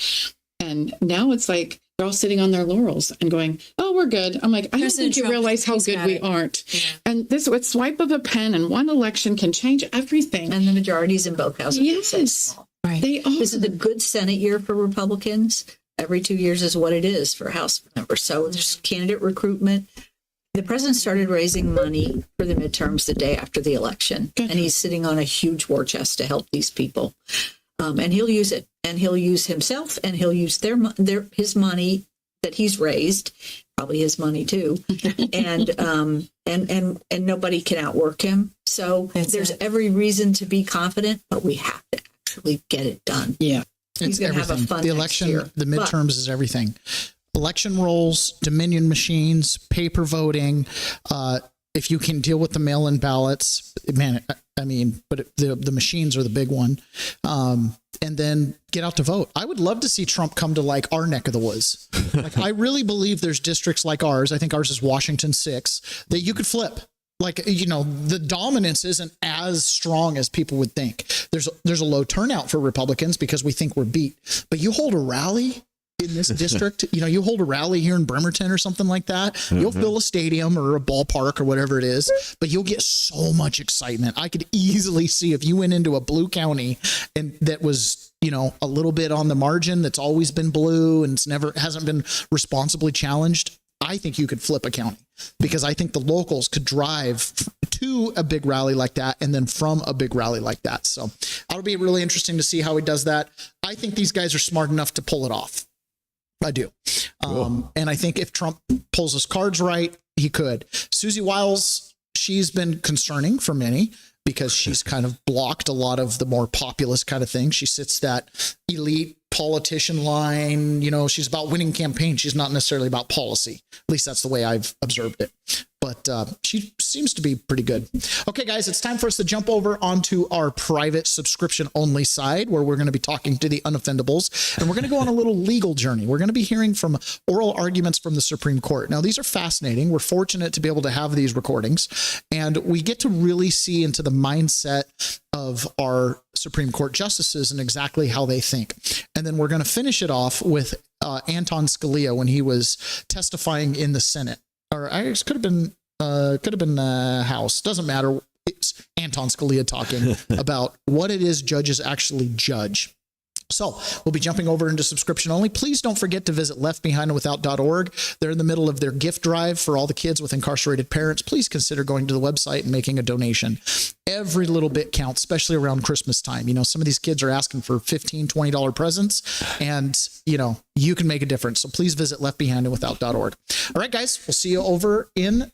And now it's like they're all sitting on their laurels and going, "Oh, we're good." I'm like, I don't think you realize how good we aren't. Yeah. And this with swipe of a pen and one election can change everything. And the majorities in both houses. Yes, right. They are. This is a good Senate year for Republicans. Every 2 years is what it is for House members. So there's candidate recruitment. The president started raising money for the midterms the day after the election, and he's sitting on a huge war chest to help these people. And he'll use it, and he'll use himself, and he'll use his money that he's raised, probably his money too, and nobody can outwork him. So there's every reason to be confident, but we have to actually get it done. Yeah, it's gonna everything. Have a fun the election, year. the midterms is everything. Election rolls, Dominion machines, paper voting. If you can deal with the mail-in ballots, man, I mean, but the machines are the big one. And then get out to vote. I would love to see Trump come to like our neck of the woods. Like, I really believe there's districts like ours. I think ours is Washington 6 that you could flip. Like, you know, the dominance isn't as strong as people would think. There's a low turnout for Republicans because we think we're beat. But you hold a rally in this district, you know, you hold a rally here in Bremerton or something like that, you'll fill a stadium or a ballpark or whatever it is, but you'll get so much excitement. I could easily see if you went into a blue county and that was, you know, a little bit on the margin, that's always been blue and hasn't been responsibly challenged. I think you could flip a county because I think the locals could drive to a big rally like that and then from a big rally like that. So it'll be really interesting to see how he does that. I think these guys are smart enough to pull it off. I do. And I think if Trump pulls his cards right, he could. Susie Wiles, she's been concerning for many because she's kind of blocked a lot of the more populist kind of things. She sits that elite politician line. You know, she's about winning campaigns. She's not necessarily about policy. At least that's the way I've observed it. But she seems to be pretty good. Okay, guys, it's time for us to jump over onto our private subscription only side where we're going to be talking to the unoffendables. And we're going to go on a little legal journey. We're going to be hearing from oral arguments from the Supreme Court. Now, these are fascinating. We're fortunate to be able to have these recordings. And we get to really see into the mindset of our Supreme Court justices and exactly how they think. And then we're going to finish it off with Anton Scalia when he was testifying in the Senate. Or I guess could have been House. Doesn't matter. It's Anton Scalia talking about what it is judges actually judge. So we'll be jumping over into subscription only. Please don't forget to visit leftbehindandwithout.org. They're in the middle of their gift drive for all the kids with incarcerated parents. Please consider going to the website and making a donation. Every little bit counts, especially around Christmas time. You know, some of these kids are asking for $15, $20 presents, and, you know, you can make a difference. So please visit leftbehindandwithout.org. All right, guys, we'll see you over in